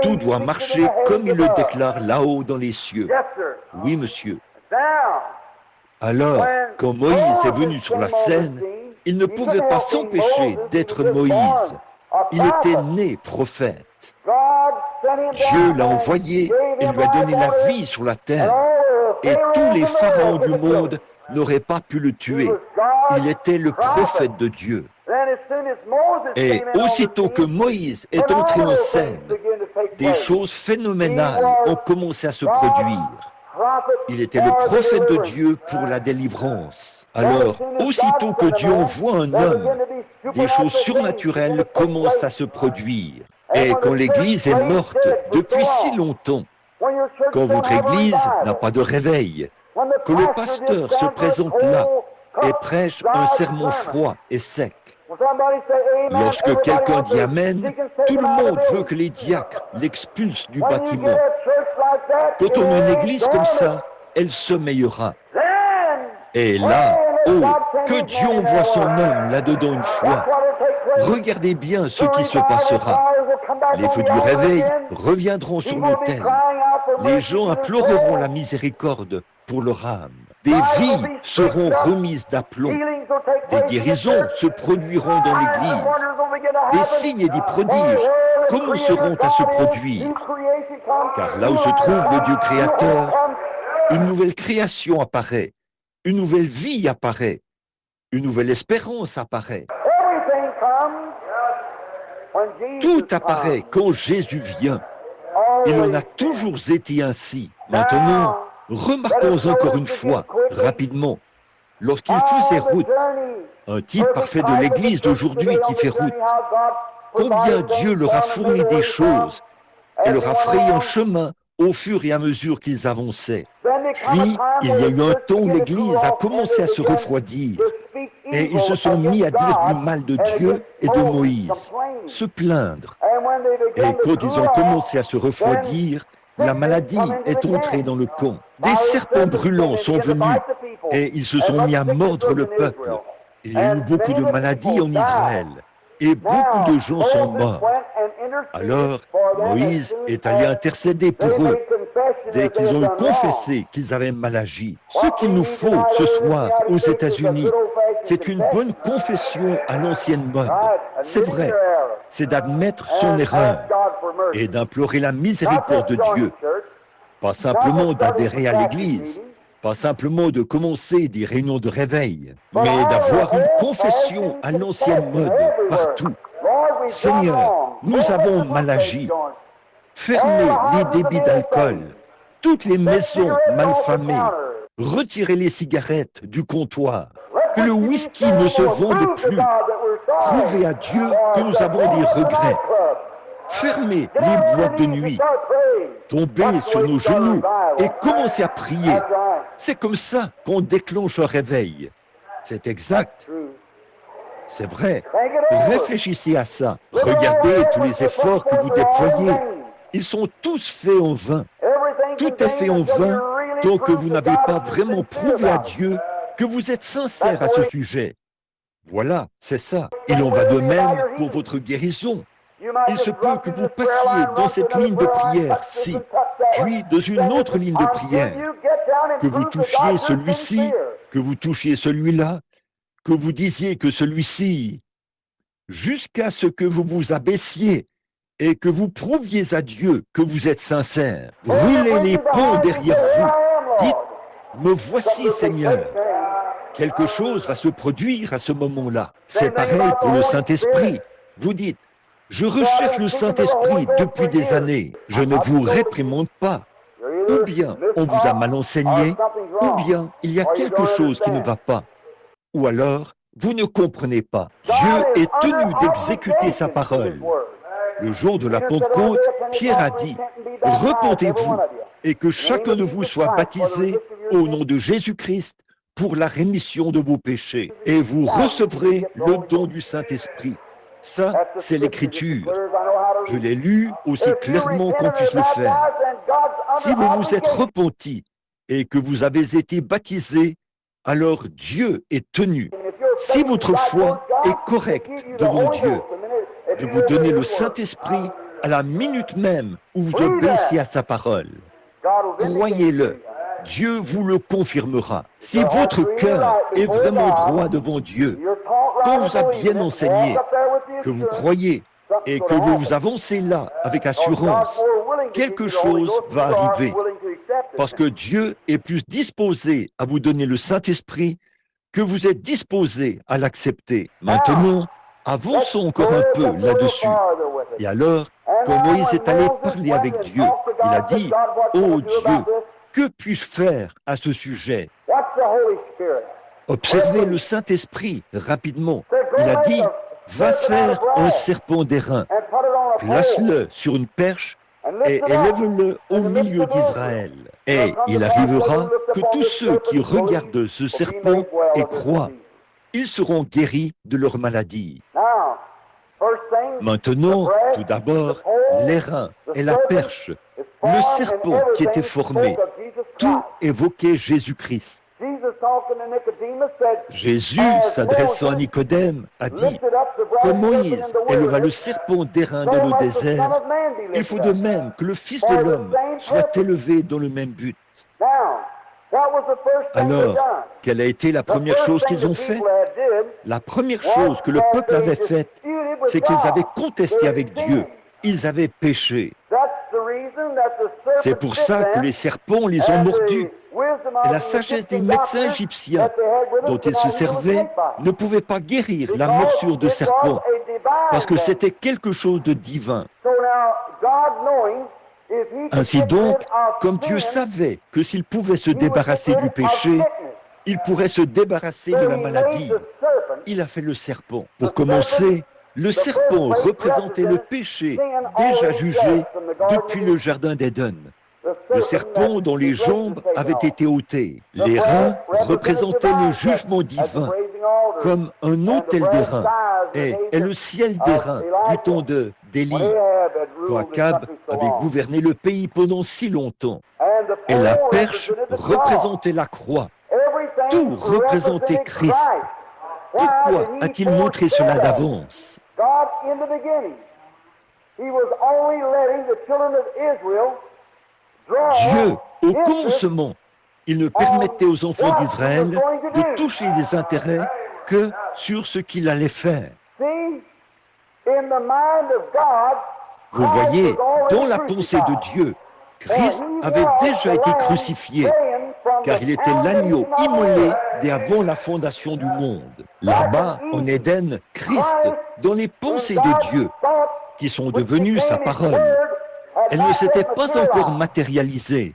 Tout doit marcher comme il le déclare là-haut dans les cieux. Oui, monsieur. Alors, quand Moïse est venu sur la scène, il ne pouvait pas s'empêcher d'être Moïse. Il était né prophète. Dieu l'a envoyé et lui a donné la vie sur la terre. Et tous les pharaons du monde n'auraient pas pu le tuer. Il était le prophète de Dieu. Et aussitôt que Moïse est entré en scène, des choses phénoménales ont commencé à se produire. Il était le prophète de Dieu pour la délivrance. Alors, aussitôt que Dieu envoie un homme, des choses surnaturelles commencent à se produire. Et quand l'Église est morte depuis si longtemps, quand votre Église n'a pas de réveil, que le pasteur se présente là et prêche un sermon froid et sec, lorsque quelqu'un dit Amen, tout le monde veut que les diacres l'expulsent du bâtiment. Quand on a une église comme ça, elle sommeillera. Et là, oh, que Dieu envoie son homme là-dedans une fois. Regardez bien ce qui se passera. Les feux du réveil reviendront sur l'autel. Les gens imploreront la miséricorde pour leur âme. Des vies seront remises d'aplomb. Des guérisons se produiront dans l'Église. Des signes et des prodiges commenceront à se produire. Car là où se trouve le Dieu créateur, une nouvelle création apparaît. Une nouvelle vie apparaît. Une nouvelle espérance apparaît. Tout apparaît quand Jésus vient. Il en a toujours été ainsi. Maintenant, remarquons encore une fois, rapidement, lorsqu'il faisait route, un type parfait de l'Église d'aujourd'hui qui fait route, combien Dieu leur a fourni des choses et leur a frayé un chemin au fur et à mesure qu'ils avançaient. Puis, il y a eu un temps où l'Église a commencé à se refroidir et ils se sont mis à dire du mal de Dieu et de Moïse, se plaindre. Et quand ils ont commencé à se refroidir, la maladie est entrée dans le camp. Des serpents brûlants sont venus et ils se sont mis à mordre le peuple. Il y a eu beaucoup de maladies en Israël et beaucoup de gens sont morts. Alors, Moïse est allé intercéder pour eux dès qu'ils ont confessé qu'ils avaient mal agi. Ce qu'il nous faut ce soir aux États-Unis, c'est une bonne confession à l'ancienne mode. C'est vrai, c'est d'admettre son erreur et d'implorer la miséricorde de Dieu. Pas simplement d'adhérer à l'Église, pas simplement de commencer des réunions de réveil, mais d'avoir une confession à l'ancienne mode partout. Seigneur, nous avons mal agi. Fermez les débits d'alcool, toutes les maisons malfamées. Retirez les cigarettes du comptoir. que le whisky ne se vende plus. Prouvez à Dieu que nous avons des regrets. Fermez les boîtes de nuit. Tombez sur nos genoux et commencez à prier. C'est comme ça qu'on déclenche un réveil. C'est exact. C'est vrai. Réfléchissez à ça. Regardez tous les efforts que vous déployez. Ils sont tous faits en vain. Tout est fait en vain tant que vous n'avez pas vraiment prouvé à Dieu que vous êtes sincère à ce sujet. Voilà, c'est ça. Il en va de même pour votre guérison. Il se peut que vous passiez dans cette ligne de prière-ci, puis dans une autre ligne de prière, que vous touchiez celui-ci, que vous touchiez celui-là, que vous disiez que celui-ci, jusqu'à ce que vous vous abaissiez et que vous prouviez à Dieu que vous êtes sincère. Brûlez les ponts derrière vous. Dites, me voici Seigneur. Quelque chose va se produire à ce moment-là. C'est pareil pour le Saint-Esprit. Vous dites, je recherche le Saint-Esprit depuis des années. Je ne vous réprimande pas. Ou bien on vous a mal enseigné, ou bien il y a quelque chose qui ne va pas. Ou alors, vous ne comprenez pas. Dieu est tenu d'exécuter sa parole. Le jour de la Pentecôte, Pierre a dit, « Repentez-vous et que chacun de vous soit baptisé au nom de Jésus-Christ pour la rémission de vos péchés, et vous recevrez le don du Saint-Esprit. » Ça, c'est l'Écriture. Je l'ai lu aussi clairement qu'on puisse le faire. Si vous vous êtes repenti et que vous avez été baptisé, alors Dieu est tenu. Si votre foi est correcte devant Dieu, de vous donner le Saint-Esprit à la minute même où vous obéissez à sa parole. Croyez-le, Dieu vous le confirmera. Si votre cœur est vraiment droit devant Dieu, qu'on vous a bien enseigné, que vous croyez et que vous vous avancez là avec assurance, quelque chose va arriver. Parce que Dieu est plus disposé à vous donner le Saint-Esprit que vous êtes disposé à l'accepter. Maintenant, avançons encore un peu là-dessus. Et alors, quand Moïse est allé parler avec Dieu, il a dit, « Oh Dieu, que puis-je faire à ce sujet ?» Observez le Saint-Esprit rapidement. Il a dit, « Va faire un serpent d'airain, place-le sur une perche et élève-le au milieu d'Israël. Et il arrivera que tous ceux qui regardent ce serpent et croient, ils seront guéris de leur maladie. » Maintenant, tout d'abord, l'airain et la perche, le serpent qui était formé, tout évoquait Jésus-Christ. Jésus, s'adressant à Nicodème, a dit, « Comme Moïse éleva le serpent d'airain dans le désert, il faut de même que le Fils de l'homme soit élevé dans le même but. » Alors, quelle a été la première chose qu'ils ont faite? La première chose que le peuple avait faite, c'est qu'ils avaient contesté avec Dieu. Ils avaient péché. C'est pour ça que les serpents les ont mordus. Et la sagesse des médecins égyptiens dont ils se servaient ne pouvait pas guérir la morsure de serpent, parce que c'était quelque chose de divin. Ainsi donc, comme Dieu savait que s'il pouvait se débarrasser du péché, il pourrait se débarrasser de la maladie, il a fait le serpent. Pour commencer, le serpent représentait le péché déjà jugé depuis le jardin d'Éden. Le serpent dont les jambes avaient été ôtées. Les reins représentaient le jugement divin, comme un autel des reins, et le ciel des reins du temps d'Élie, quand Akab avait gouverné le pays pendant si longtemps. Et la perche représentait la croix. Tout représentait Christ. Pourquoi a-t-il montré cela d'avance? Dieu, au commencement, il ne permettait aux enfants d'Israël de toucher des intérêts que sur ce qu'il allait faire. Vous voyez, dans la pensée de Dieu, Christ avait déjà été crucifié, car il était l'agneau immolé dès avant la fondation du monde. Là-bas, en Éden, Christ, dans les pensées de Dieu, qui sont devenues sa parole, elle ne s'était pas encore matérialisée,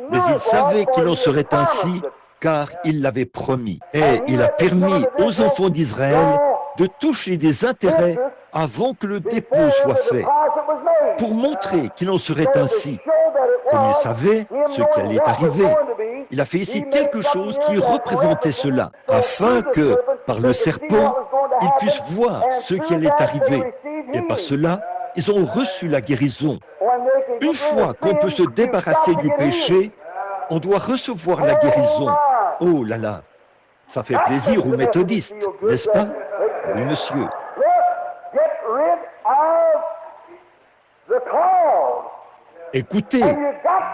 mais il savait qu'il en serait ainsi car il l'avait promis. Et il a permis aux enfants d'Israël de toucher des intérêts avant que le dépôt soit fait, pour montrer qu'il en serait ainsi. Comme il savait ce qui allait arriver, il a fait ici quelque chose qui représentait cela, afin que, par le serpent, ils puissent voir ce qui allait arriver. Et par cela, ils ont reçu la guérison. Une fois qu'on peut se débarrasser du péché, on doit recevoir la guérison. Oh là là, ça fait plaisir aux méthodistes, n'est-ce pas? Oui, monsieur. Écoutez,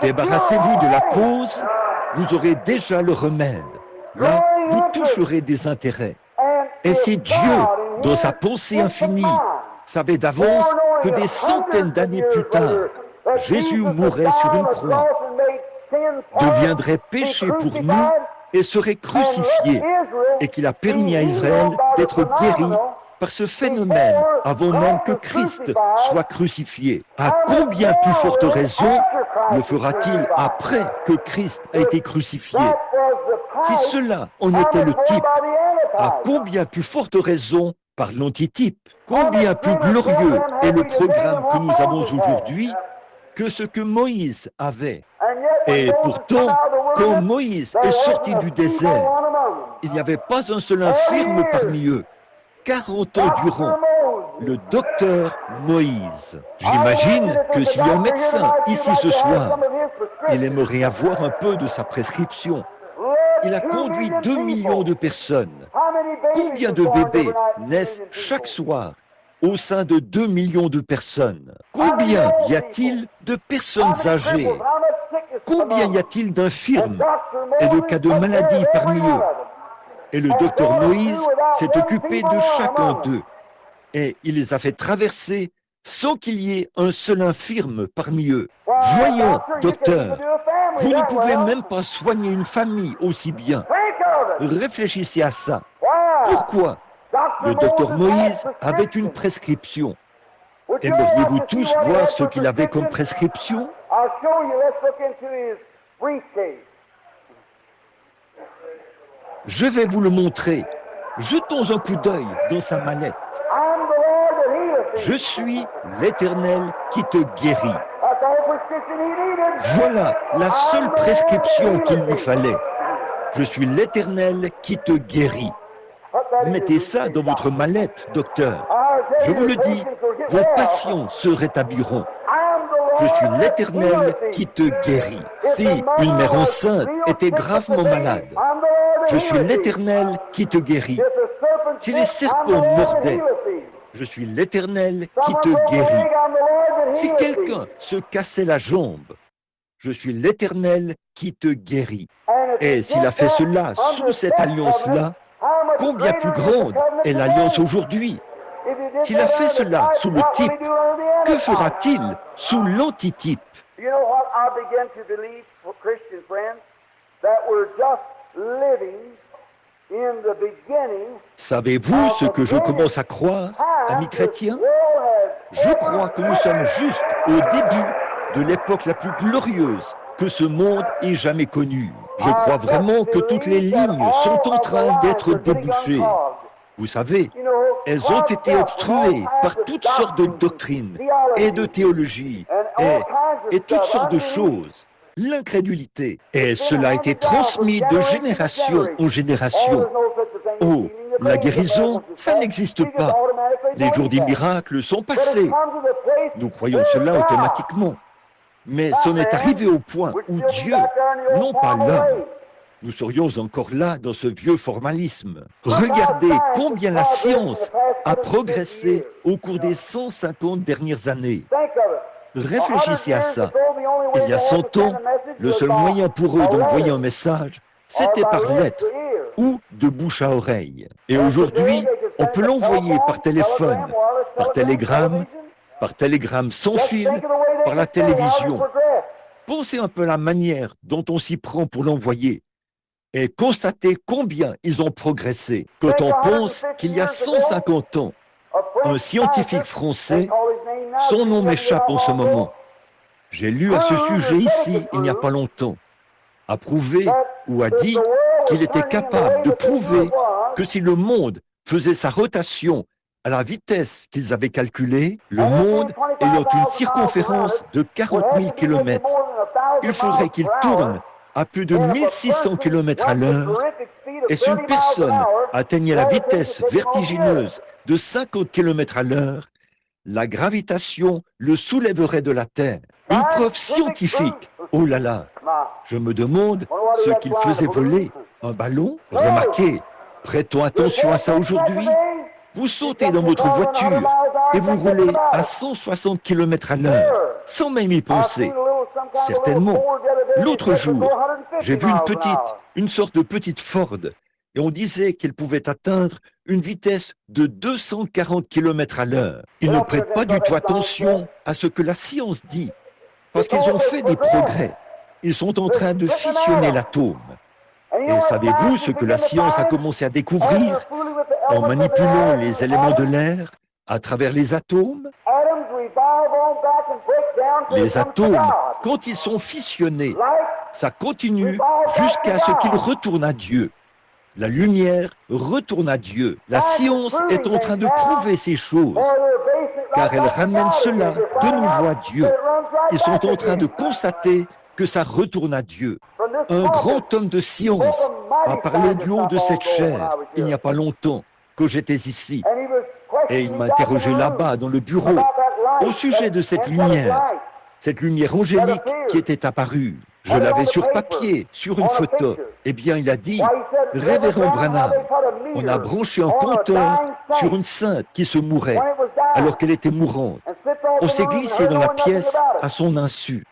débarrassez-vous de la cause, vous aurez déjà le remède. Là, vous toucherez des intérêts. Et si Dieu, dans sa pensée infinie, savait d'avance que des centaines d'années plus tard, Jésus mourrait sur une croix, deviendrait péché pour nous et serait crucifié, et qu'il a permis à Israël d'être guéri par ce phénomène avant même que Christ soit crucifié. À combien plus forte raison le fera-t-il après que Christ a été crucifié? Si cela en était le type, à combien plus forte raison par l'antitype? Combien plus glorieux est le programme que nous avons aujourd'hui que ce que Moïse avait? Et pourtant, quand Moïse est sorti du désert, il n'y avait pas un seul infirme parmi eux. 40 ans durant, le docteur Moïse. J'imagine que s'il y a un médecin ici ce soir, il aimerait avoir un peu de sa prescription. Il a conduit 2 millions de personnes. Combien de bébés naissent chaque soir au sein de 2 millions de personnes? Combien y a-t-il de personnes âgées? Combien y a-t-il d'infirmes et de cas de maladie parmi eux? Et le docteur Moïse s'est occupé de chacun d'eux. Et il les a fait traverser sans qu'il y ait un seul infirme parmi eux. Voyons, docteur, vous ne pouvez même pas soigner une famille aussi bien. Réfléchissez à ça. Pourquoi? Le docteur Moïse avait une prescription. Aimeriez-vous tous voir ce qu'il avait comme prescription? Je vais vous le montrer. Jetons un coup d'œil dans sa mallette. Je suis l'Éternel qui te guérit. Voilà la seule prescription qu'il lui fallait. Je suis l'Éternel qui te guérit. Mettez ça dans votre mallette, docteur. Je vous le dis, vos patients se rétabliront. Je suis l'Éternel qui te guérit. Si une mère enceinte était gravement malade, je suis l'Éternel qui te guérit. Si les serpents mordaient, je suis l'Éternel qui te guérit. Si quelqu'un se cassait la jambe, je suis l'Éternel qui te guérit. Et s'il a fait cela sous cette alliance-là, combien plus grande est l'alliance aujourd'hui? S'il a fait cela sous le type, que fera-t-il sous l'antitype? Savez-vous ce que je commence à croire, amis chrétiens? Je crois que nous sommes juste au début de l'époque la plus glorieuse que ce monde ait jamais connue. Je crois vraiment que toutes les lignes sont en train d'être débouchées. Vous savez, elles ont été obstruées par toutes sortes de doctrines et de théologies et toutes sortes de choses. L'incrédulité. Et cela a été transmis de génération en génération. Oh, la guérison, ça n'existe pas. Les jours des miracles sont passés. Nous croyons cela automatiquement. Mais c'en est arrivé au point où Dieu, non pas l'homme, nous serions encore là dans ce vieux formalisme. Regardez combien la science a progressé au cours des 150 dernières années. Réfléchissez à ça. Il y a 100 ans, le seul moyen pour eux d'envoyer un message, c'était par lettre ou de bouche à oreille. Et aujourd'hui, on peut l'envoyer par téléphone, par télégramme sans fil, par la télévision. Pensez un peu à la manière dont on s'y prend pour l'envoyer et constatez combien ils ont progressé. Quand on pense qu'il y a 150 ans, un scientifique français, son nom m'échappe en ce moment, j'ai lu à ce sujet ici il n'y a pas longtemps, a prouvé ou a dit qu'il était capable de prouver que si le monde faisait sa rotation à la vitesse qu'ils avaient calculée, le monde ayant une circonférence de 40 000 km, il faudrait qu'il tourne à plus de 1600 km à l'heure, et si une personne atteignait la vitesse vertigineuse de 50 km à l'heure, la gravitation le soulèverait de la Terre. Une preuve scientifique. Oh là là, je me demande ce qu'il faisait voler un ballon. Remarquez, prêtons attention à ça aujourd'hui. Vous sautez dans votre voiture et vous roulez à 160 km à l'heure, sans même y penser. Certainement. L'autre jour, j'ai vu une sorte de petite Ford, et on disait qu'elle pouvait atteindre une vitesse de 240 km à l'heure. Ils ne prêtent pas du tout attention à ce que la science dit, parce qu'ils ont fait des progrès. Ils sont en train de fissionner l'atome. Et savez-vous ce que la science a commencé à découvrir en manipulant les éléments de l'air à travers les atomes? Les atomes, quand ils sont fissionnés, ça continue jusqu'à ce qu'ils retournent à Dieu. La lumière retourne à Dieu. La science est en train de prouver ces choses, car elle ramène cela de nouveau à Dieu. Ils sont en train de constater que ça retourne à Dieu. Un grand homme de science a parlé du haut de cette chaire il n'y a pas longtemps que j'étais ici. Et il m'a interrogé là-bas dans le bureau au sujet de cette lumière angélique qui était apparue. Je l'avais sur papier, sur une photo. Eh bien, il a dit, « Révérend Branham, on a branché un compteur sur une sainte qui se mourait alors qu'elle était mourante. On s'est glissé dans la pièce à son insu.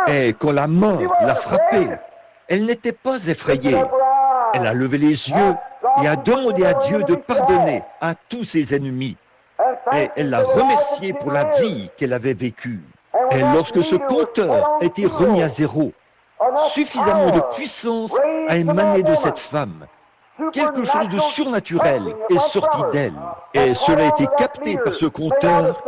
Et quand la mort l'a frappée, elle n'était pas effrayée. Elle a levé les yeux et a demandé à Dieu de pardonner à tous ses ennemis. Et elle l'a remercié pour la vie qu'elle avait vécue. Et lorsque ce compteur a été remis à zéro, suffisamment de puissance a émané de cette femme. Quelque chose de surnaturel est sorti d'elle. Et cela a été capté par ce compteur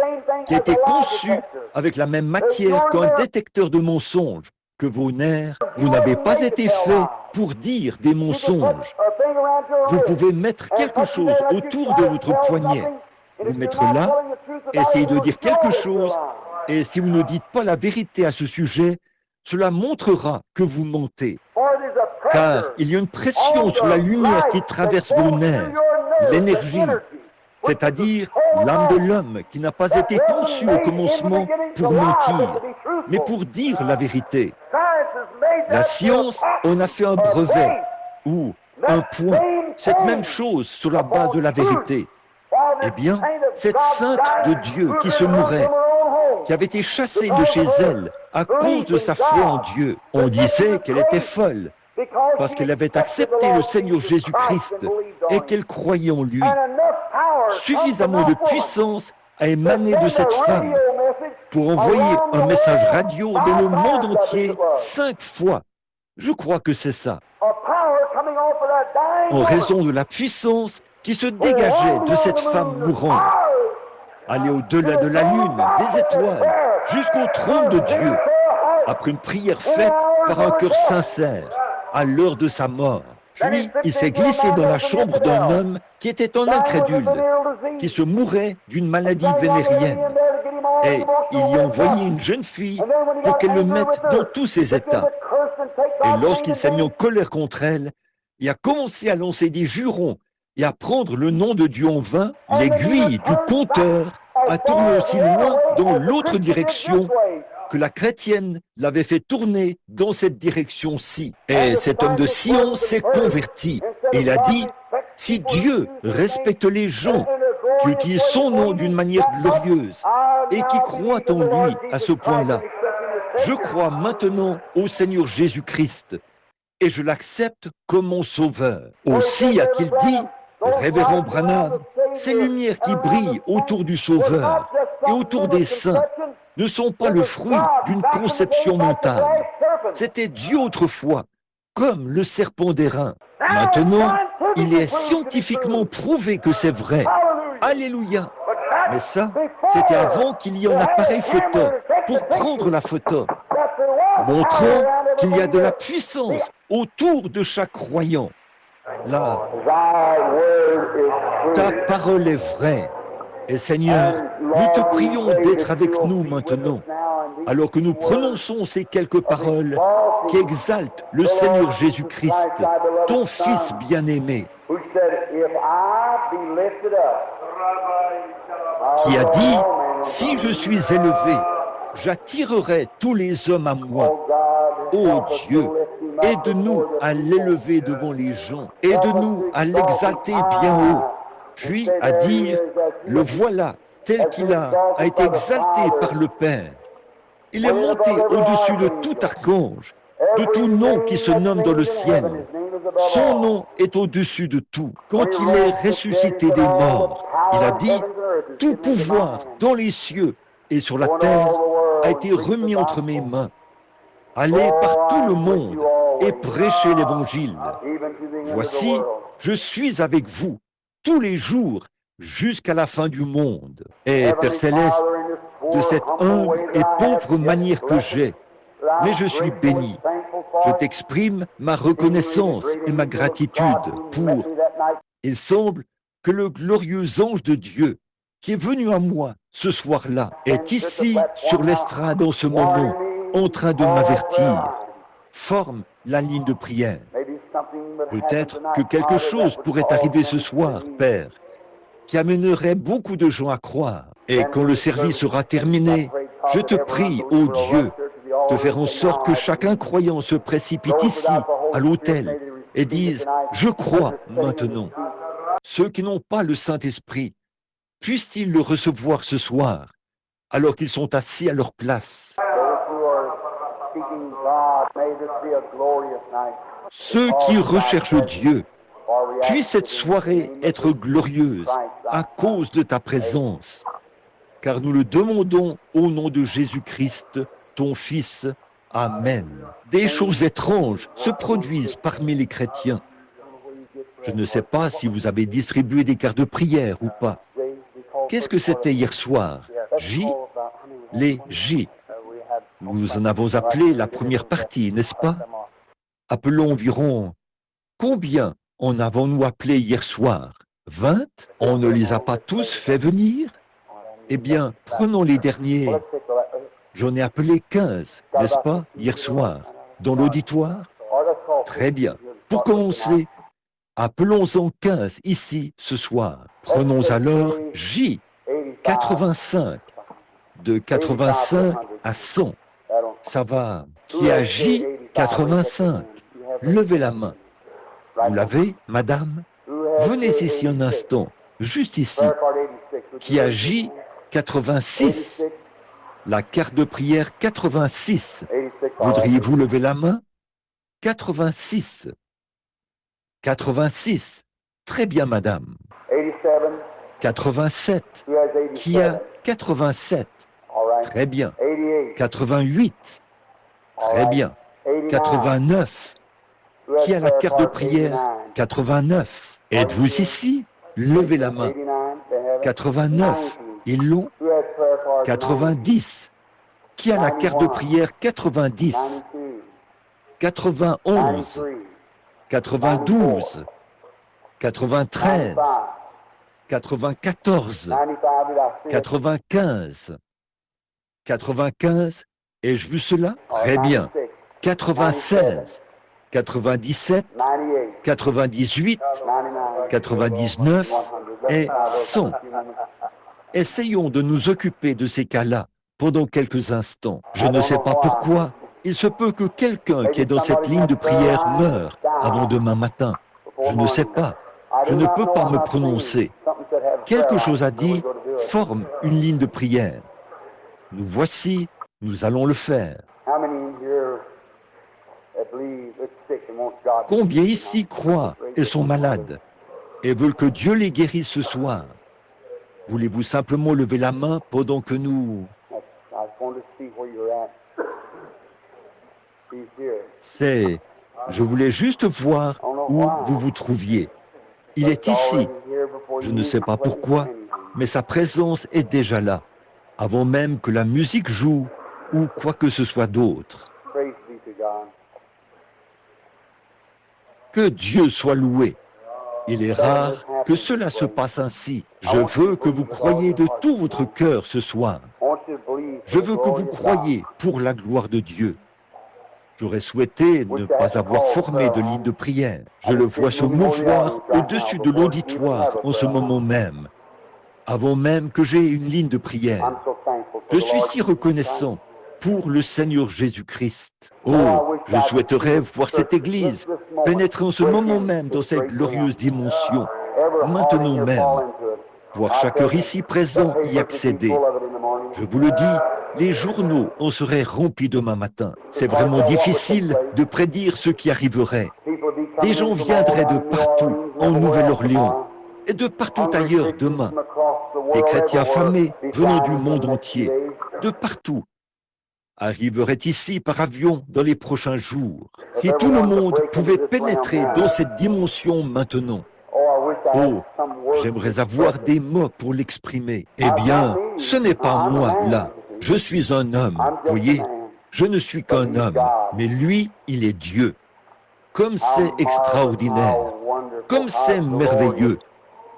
qui a été conçu avec la même matière qu'un détecteur de mensonges. Que vos nerfs, vous n'avez pas été faits pour dire des mensonges. Vous pouvez mettre quelque chose autour de votre poignet, vous mettre là, essayez de dire quelque chose, et si vous ne dites pas la vérité à ce sujet, cela montrera que vous mentez. Car il y a une pression sur la lumière qui traverse vos nerfs, l'énergie, c'est-à-dire l'âme de l'homme qui n'a pas été conçue au commencement pour mentir, mais pour dire la vérité. La science en a fait un brevet, ou un point, cette même chose sur la base de la vérité. Eh bien, cette sainte de Dieu qui se mourait, qui avait été chassée de chez elle à cause de sa foi en Dieu, on disait qu'elle était folle, parce qu'elle avait accepté le Seigneur Jésus-Christ et qu'elle croyait en lui. Suffisamment de puissance a émané de cette femme pour envoyer un message radio dans le monde entier 5 fois. Je crois que c'est ça. En raison de la puissance qui se dégageait de cette femme mourante. Aller au-delà de la lune, des étoiles, jusqu'au trône de Dieu, après une prière faite par un cœur sincère, à l'heure de sa mort. Puis, il s'est glissé dans la chambre d'un homme qui était un incrédule, qui se mourait d'une maladie vénérienne. Et il y a envoyé une jeune fille pour qu'elle le mette dans tous ses états. Et lorsqu'il s'est mis en colère contre elle, il a commencé à lancer des jurons et à prendre le nom de Dieu en vain. L'aiguille du compteur a tourné aussi loin dans l'autre direction que la chrétienne l'avait fait tourner dans cette direction-ci. Et cet homme de science s'est converti. Et il a dit, si Dieu respecte les gens qui utilisent son nom d'une manière glorieuse et qui croient en lui à ce point-là, je crois maintenant au Seigneur Jésus-Christ et je l'accepte comme mon sauveur. Aussi a-t-il dit, Révérend Branham, ces lumières qui brillent autour du Sauveur et autour des saints ne sont pas le fruit d'une conception mentale. C'était Dieu autrefois, comme le serpent d'airain. Maintenant, il est scientifiquement prouvé que c'est vrai. Alléluia! Mais ça, c'était avant qu'il y ait un appareil photo pour prendre la photo, montrant qu'il y a de la puissance autour de chaque croyant. Là, ta parole est vraie. Et Seigneur, nous te prions d'être avec nous maintenant, alors que nous prononçons ces quelques paroles qui exaltent le Seigneur Jésus-Christ, ton Fils bien-aimé, qui a dit, si je suis élevé, j'attirerai tous les hommes à moi. Ô Dieu, aide-nous à l'élever devant les gens, aide-nous à l'exalter bien haut, puis à dire, le voilà tel qu'il a été exalté par le Père. Il est monté au-dessus de tout archange, de tout nom qui se nomme dans le ciel. Son nom est au-dessus de tout. Quand il est ressuscité des morts, il a dit, tout pouvoir dans les cieux et sur la terre a été remis entre mes mains. Allez par tout le monde et prêchez l'Évangile. Voici, je suis avec vous tous les jours jusqu'à la fin du monde. Et Père Céleste, de cette humble et pauvre manière que j'ai, mais je suis béni. Je t'exprime ma reconnaissance et ma gratitude pour... Il semble que le glorieux ange de Dieu qui est venu à moi ce soir-là est ici sur l'estrade en ce moment, en train de m'avertir. Forme la ligne de prière. Peut-être que quelque chose pourrait arriver ce soir, Père, qui amènerait beaucoup de gens à croire. Et quand le service sera terminé, je te prie, ô Dieu, de faire en sorte que chacun croyant se précipite ici, à l'autel, et dise « Je crois maintenant ». Ceux qui n'ont pas le Saint-Esprit, puissent-ils le recevoir ce soir, alors qu'ils sont assis à leur place? Ceux qui recherchent Dieu, puisse cette soirée être glorieuse à cause de ta présence, car nous le demandons au nom de Jésus-Christ, ton Fils. Amen. Des choses étranges se produisent parmi les chrétiens. Je ne sais pas si vous avez distribué des cartes de prière ou pas. Qu'est-ce que c'était hier soir? J? Les J. Nous en avons appelé la première partie, n'est-ce pas? Appelons environ... Combien en avons-nous appelé hier soir? 20? On ne les a pas tous fait venir? Eh bien, prenons les derniers. J'en ai appelé 15, n'est-ce pas, hier soir, dans l'auditoire? Très bien. Pour commencer, appelons-en 15 ici, ce soir. Prenons alors J, 85, de 85 à 100. Ça va. Qui a J, 85? Levez la main. Vous l'avez, madame? Venez ici un instant, juste ici. Qui a J, 86? La carte de prière 86. Voudriez-vous lever la main? 86. 86. Très bien, madame. 87. Qui a 87? Très bien. 88. Très bien. 89. Qui a la carte de prière 89? Êtes-vous ici? Levez la main. 89. Ils l'ont? 90. Qui a la carte de prière 90? 91. 92. 93. 94. 95. 95. Ai-je vu cela? Très bien. 96. 97. 98. 99 et 100. Essayons de nous occuper de ces cas-là pendant quelques instants. Je ne sais pas pourquoi, il se peut que quelqu'un qui est dans cette ligne de prière meure avant demain matin. Je ne sais pas. Je ne peux pas me prononcer. Quelque chose a dit, forme une ligne de prière. Nous voici, nous allons le faire. Combien ici croient et sont malades et veulent que Dieu les guérisse ce soir? Voulez-vous simplement lever la main pendant que nous... Je voulais juste voir où vous vous trouviez. Il est ici. Je ne sais pas pourquoi, mais sa présence est déjà là, avant même que la musique joue ou quoi que ce soit d'autre. Que Dieu soit loué. Il est rare que cela se passe ainsi. Je veux que vous croyiez de tout votre cœur ce soir. Je veux que vous croyiez pour la gloire de Dieu. J'aurais souhaité ne pas avoir formé de ligne de prière. Je le vois se mouvoir au-dessus de l'auditoire en ce moment même, avant même que j'aie une ligne de prière. Je suis si reconnaissant pour le Seigneur Jésus-Christ. Oh, je souhaiterais voir cette Église pénétrer en ce moment même dans cette glorieuse dimension, maintenant même, voir chaque cœur ici présent y accéder. Je vous le dis, les journaux en seraient remplis demain matin. C'est vraiment difficile de prédire ce qui arriverait. Des gens viendraient de partout en Nouvelle-Orléans et de partout ailleurs demain. Des chrétiens affamés venant du monde entier, de partout, arriveraient ici par avion dans les prochains jours. Si tout le monde pouvait pénétrer dans cette dimension maintenant, oh, j'aimerais avoir des mots pour l'exprimer. Eh bien, ce n'est pas moi, là. Je suis un homme, voyez. Je ne suis qu'un homme, mais lui, il est Dieu. Comme c'est extraordinaire, comme c'est merveilleux,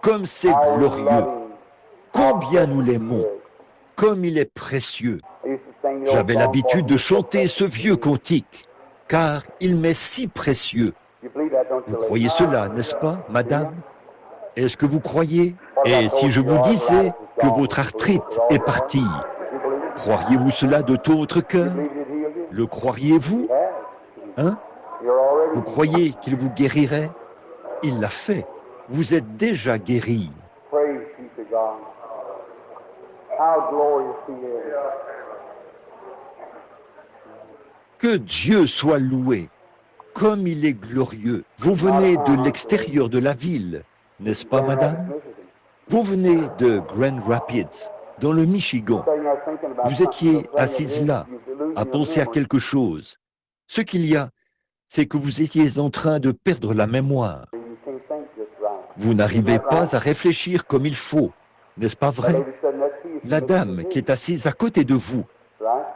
comme c'est glorieux. Combien nous l'aimons, comme il est précieux. J'avais l'habitude de chanter ce vieux cantique, car il m'est si précieux. Vous croyez cela, n'est-ce pas, madame? Est-ce que vous croyez? Et si je vous disais que votre arthrite est partie, croiriez-vous cela de tout votre cœur? Le croiriez-vous? Hein? Vous croyez qu'il vous guérirait? Il l'a fait. Vous êtes déjà guéri. Que Dieu soit loué, comme il est glorieux. Vous venez de l'extérieur de la ville, n'est-ce pas, madame? Vous venez de Grand Rapids, dans le Michigan. Vous étiez assise là, à penser à quelque chose. Ce qu'il y a, c'est que vous étiez en train de perdre la mémoire. Vous n'arrivez pas à réfléchir comme il faut, n'est-ce pas vrai? La dame qui est assise à côté de vous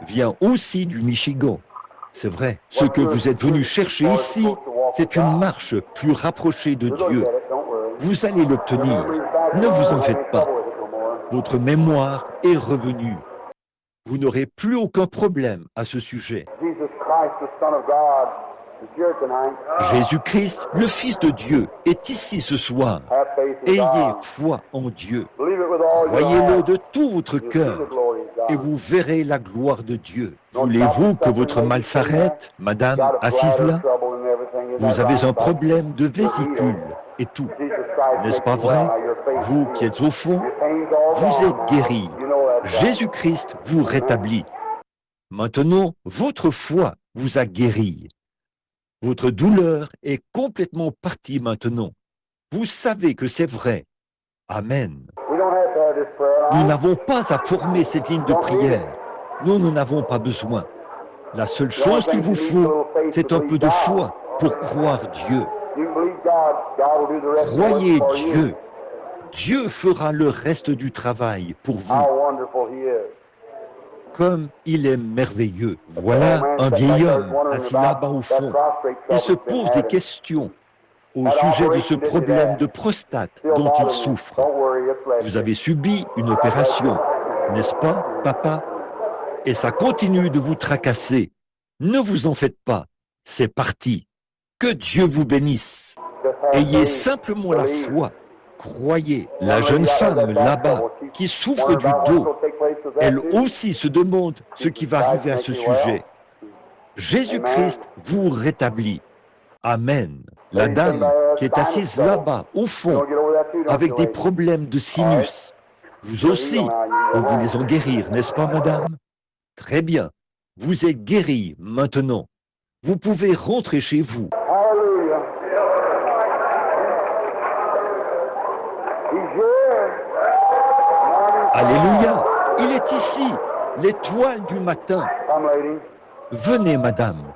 vient aussi du Michigan. C'est vrai, ce que vous êtes venu chercher ici, c'est une marche plus rapprochée de Dieu. Vous allez l'obtenir, ne vous en faites pas. Votre mémoire est revenue. Vous n'aurez plus aucun problème à ce sujet. Jésus-Christ, le Fils de Dieu, est ici ce soir. Ayez foi en Dieu. Croyez-le de tout votre cœur et vous verrez la gloire de Dieu. Voulez-vous que votre mal s'arrête, madame, assise là? Vous avez un problème de vésicule et tout. N'est-ce pas vrai? Vous qui êtes au fond, vous êtes guéri. Jésus-Christ vous rétablit. Maintenant, votre foi vous a guéri. Votre douleur est complètement partie maintenant. Vous savez que c'est vrai. Amen. Nous n'avons pas à former cette ligne de prière. Nous n'en avons pas besoin. La seule chose qu'il vous faut, c'est un peu de foi pour croire Dieu. Croyez Dieu. Dieu fera le reste du travail pour vous. Comme il est merveilleux. Voilà un vieil homme assis là-bas au fond. Il se pose des questions au sujet de ce problème de prostate dont il souffre. Vous avez subi une opération, n'est-ce pas, papa? Et ça continue de vous tracasser. Ne vous en faites pas, c'est parti. Que Dieu vous bénisse. Ayez simplement la foi. Croyez. La jeune femme là-bas qui souffre du dos, elle aussi se demande ce qui va arriver à ce sujet. Jésus-Christ vous rétablit. Amen. La dame qui est assise là-bas, au fond, avec des problèmes de sinus, vous aussi, on vous les en guérir, n'est-ce pas, madame? Très bien. Vous êtes guérie maintenant. Vous pouvez rentrer chez vous. Alléluia. Il est ici, l'étoile du matin. Venez, madame.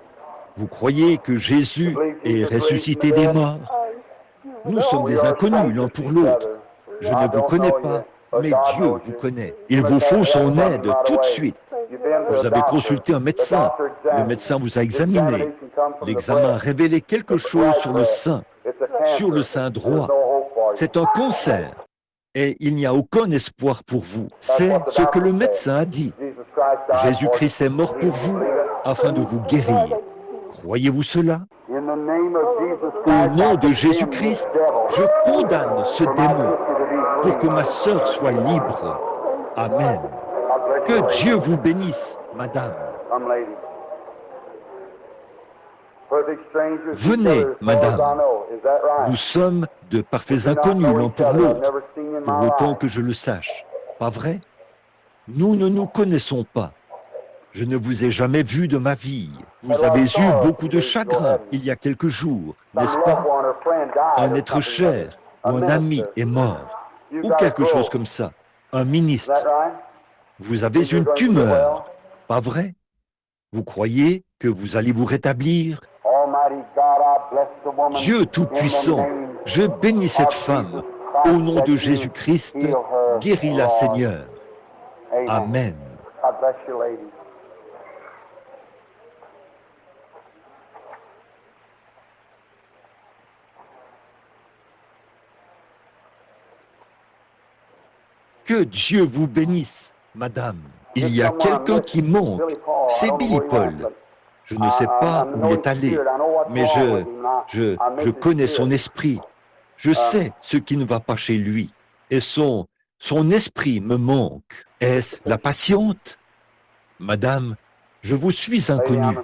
Vous croyez que Jésus est ressuscité des morts? Nous sommes des inconnus l'un pour l'autre. Je ne vous connais pas, mais Dieu vous connaît. Il vous faut son aide tout de suite. Vous avez consulté un médecin. Le médecin vous a examiné. L'examen a révélé quelque chose sur le sein droit. C'est un cancer et il n'y a aucun espoir pour vous. C'est ce que le médecin a dit. Jésus-Christ est mort pour vous afin de vous guérir. Croyez-vous cela? Au nom de Jésus-Christ, je condamne ce démon pour que ma sœur soit libre. Amen. Que Dieu vous bénisse, madame. Venez, madame. Nous sommes de parfaits inconnus l'un pour l'autre, pour autant que je le sache. Pas vrai? Nous ne nous connaissons pas. Je ne vous ai jamais vu de ma vie. Vous avez eu beaucoup de chagrin il y a quelques jours, n'est-ce pas? Un être cher ou un ami est mort, ou quelque chose comme ça. Un ministre. Vous avez une tumeur, pas vrai? Vous croyez que vous allez vous rétablir? Dieu Tout-Puissant, je bénis cette femme. Au nom de Jésus-Christ, guéris-la, Seigneur. Amen. Que Dieu vous bénisse, madame. Il y a quelqu'un qui manque. C'est Billy Paul. Je ne sais pas où il est allé, mais je connais son esprit. Je sais ce qui ne va pas chez lui. Et son esprit me manque. Est-ce la patiente? Madame, je vous suis inconnu.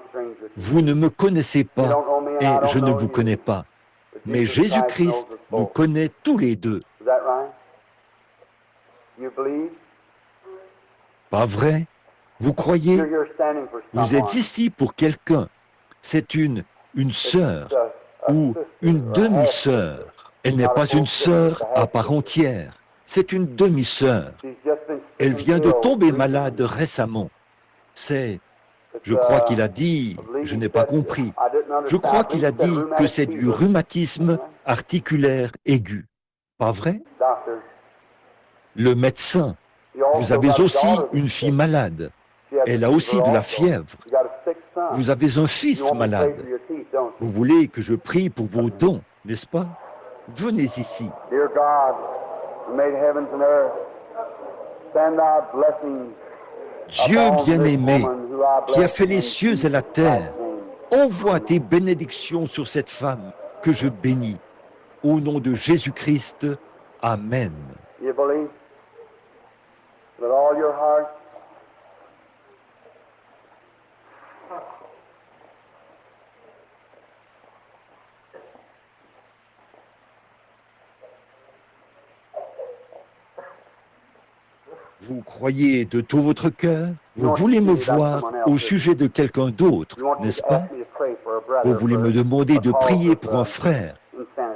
Vous ne me connaissez pas et je ne vous connais pas. Mais Jésus-Christ nous connaît tous les deux. Pas vrai? Vous croyez? Vous êtes ici pour quelqu'un. C'est une sœur ou une demi-sœur. Elle n'est pas une sœur à part entière. C'est une demi-sœur. Elle vient de tomber malade récemment. Je crois qu'il a dit, je n'ai pas compris, je crois qu'il a dit que c'est du rhumatisme articulaire aigu. Pas vrai? Le médecin, vous avez aussi une fille malade. Elle a aussi de la fièvre. Vous avez un fils malade. Vous voulez que je prie pour vos dons, n'est-ce pas? Venez ici. Dieu bien-aimé, qui a fait les cieux et la terre, envoie tes bénédictions sur cette femme que je bénis. Au nom de Jésus-Christ, Amen. Vous croyez de tout votre cœur? Vous voulez me voir au sujet de quelqu'un d'autre, n'est-ce pas? Vous voulez me demander de prier pour un frère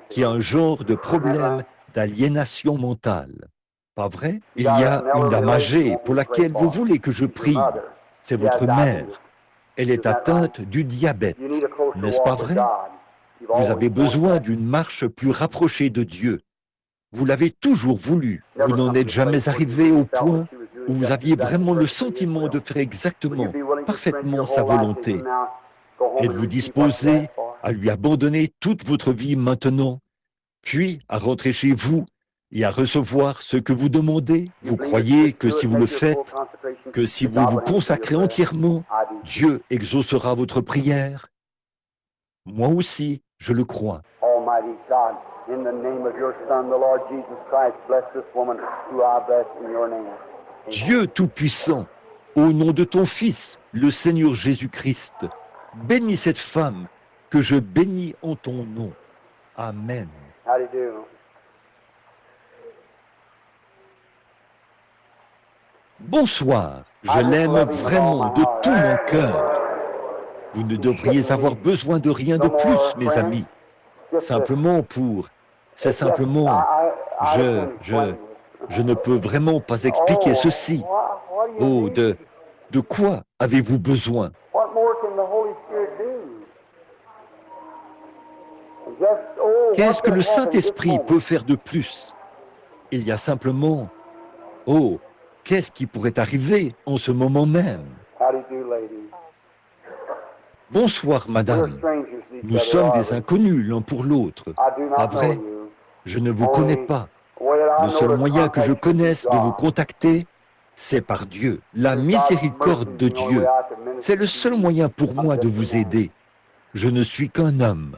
qui a un genre de problème d'aliénation mentale. Pas vrai? Il y a une dame âgée pour laquelle vous voulez que je prie. C'est votre mère. Elle est atteinte du diabète, n'est-ce pas vrai? Vous avez besoin d'une marche plus rapprochée de Dieu. Vous l'avez toujours voulu. Vous n'en êtes jamais arrivé au point où vous aviez vraiment le sentiment de faire exactement, parfaitement sa volonté. Êtes-vous disposé à lui abandonner toute votre vie maintenant, puis à rentrer chez vous et à recevoir ce que vous demandez? Vous croyez que si vous le faites, que si vous vous consacrez entièrement, Dieu exaucera votre prière? Moi aussi, je le crois. In the name of your Son, the Lord Jesus Christ, bless this woman who I bless in your name. Dieu Tout-Puissant, au nom de ton Fils, le Seigneur Jésus-Christ, bénis cette femme que je bénis en ton nom. Amen. How do you do? Bonsoir, je l'aime vraiment de tout mon cœur. Vous ne devriez avoir besoin de rien de plus, mes amis. C'est simplement, je ne peux vraiment pas expliquer ceci. Oh, de quoi avez-vous besoin? Qu'est-ce que le Saint-Esprit peut faire de plus? Il y a simplement, oh, qu'est-ce qui pourrait arriver en ce moment même? Bonsoir, madame. Nous sommes des inconnus l'un pour l'autre. Pas vrai? Je ne vous connais pas. Le seul moyen que je connaisse de vous contacter, c'est par Dieu, la miséricorde de Dieu. C'est le seul moyen pour moi de vous aider. Je ne suis qu'un homme.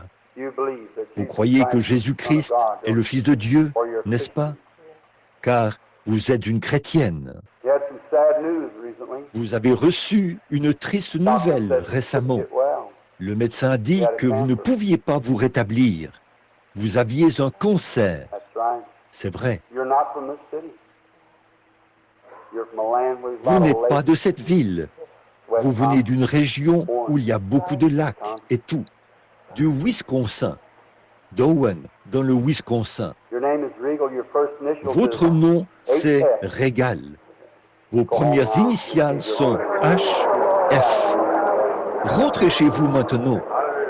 Vous croyez que Jésus-Christ est le Fils de Dieu, n'est-ce pas? Car vous êtes une chrétienne. Vous avez reçu une triste nouvelle récemment. Le médecin a dit que vous ne pouviez pas vous rétablir. Vous aviez un cancer. C'est vrai. Vous n'êtes pas de cette ville. Vous venez d'une région où il y a beaucoup de lacs et tout. Du Wisconsin. d'Owen, dans le Wisconsin. Votre nom, c'est Régal. Vos premières initiales sont HF. Rentrez chez vous maintenant.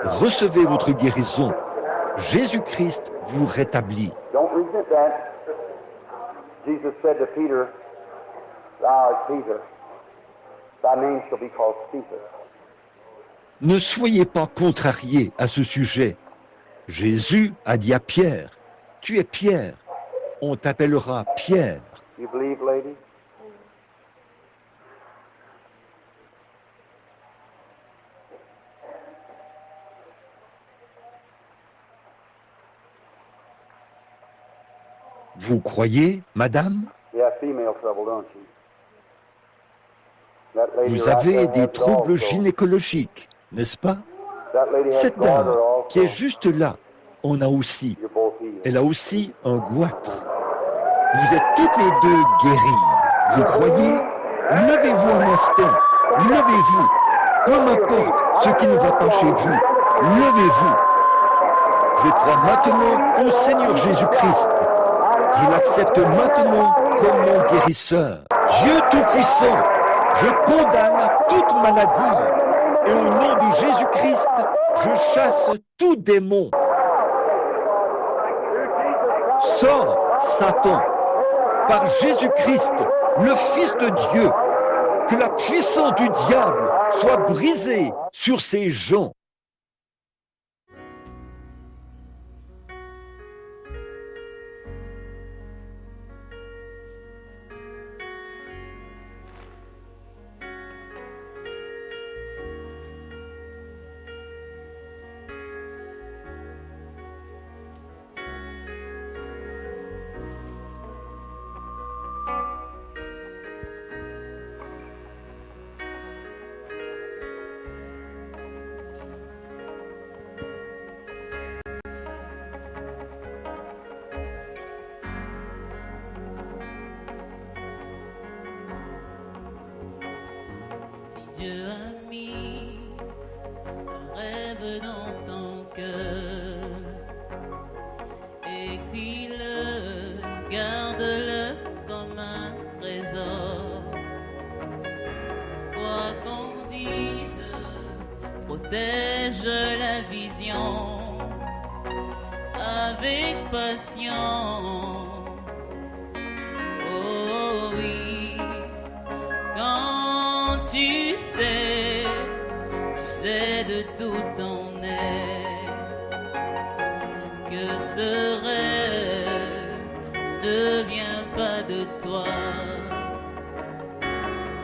Recevez votre guérison. Jésus-Christ vous rétablit. Don't resent that. Jesus said to Peter, "Thou art Peter. Thy name shall be called Cephas." Ne soyez pas contrariés à ce sujet. Jésus a dit à Pierre, « Tu es Pierre, on t'appellera Pierre. You believe, lady? Vous croyez, madame? You have female trouble, don't you? That lady Vous right avez there des has it troubles also. gynécologiques, n'est-ce pas? That lady has Cette dame goiter also. qui est juste là, en a aussi. You're both healed. Elle a aussi un goitre. Vous êtes toutes les deux guéries. Vous croyez? Levez-vous un instant. Levez-vous. Peu m'importe ce qui ne va pas chez vous. Levez-vous. Je crois maintenant au Seigneur Jésus-Christ. Je l'accepte maintenant comme mon guérisseur. Dieu Tout-Puissant, je condamne toute maladie. Et au nom de Jésus-Christ, je chasse tout démon. Sors, Satan, par Jésus-Christ, le Fils de Dieu, que la puissance du diable soit brisée sur ces gens. Dieu a mis un rêve dans ton cœur, écris-le, garde-le comme un trésor. Quoi qu'on dise, protège la vision avec patience. Oh oui, quand tu sais de tout ton être que ce rêve ne vient pas de toi,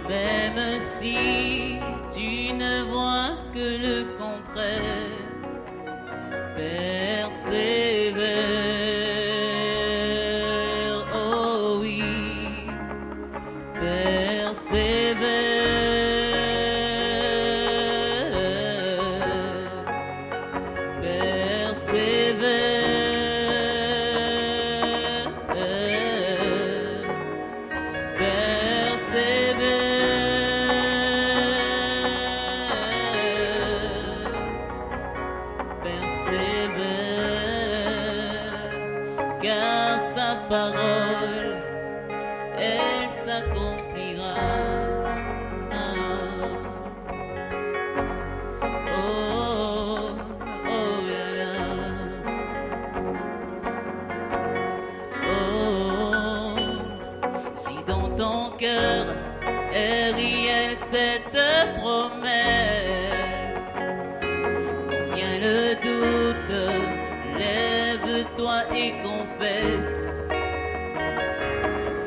même si tu ne vois que le contraire, persévère, oh oui, car sa parole, elle s'accomplira. Oh, oh là là. Oh, si dans ton cœur est réelle cette promesse,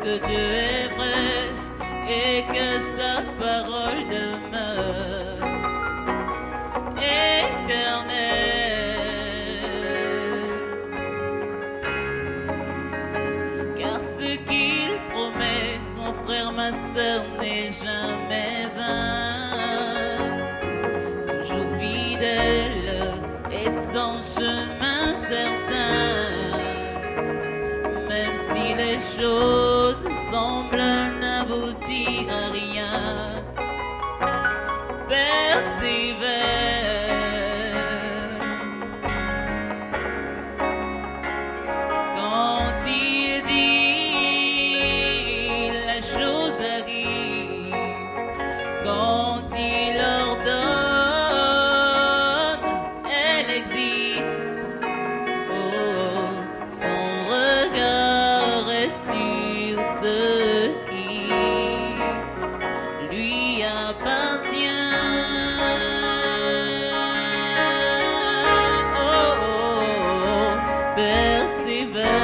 que Dieu est vrai et que sa parole demeure éternelle. Car ce qu'il promet, mon frère, ma sœur, n'est jamais vain. Toujours fidèle et sans chemin certain. Même si les choses semblent n'aboutir à rien, persévère. Quand il dit, la chose arrive. Quand il ordonne, elle existe. Oh, son regard est sur ce qui lui appartient. Oh, oh, oh, persévère.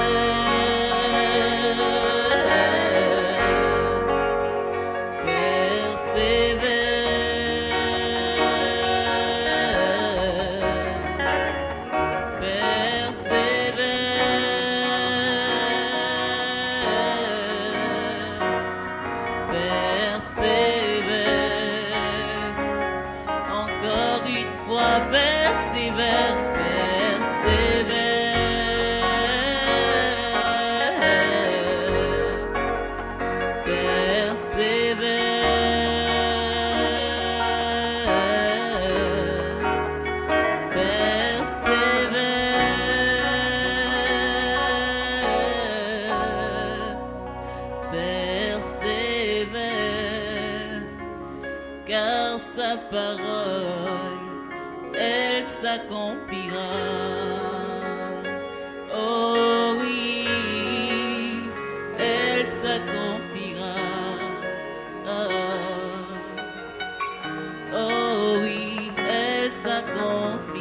Encore une fois, persévère, persévère, car sa parole, elle s'accomplira. Oh oui, elle s'accomplira. Oh oui, elle s'accomplit.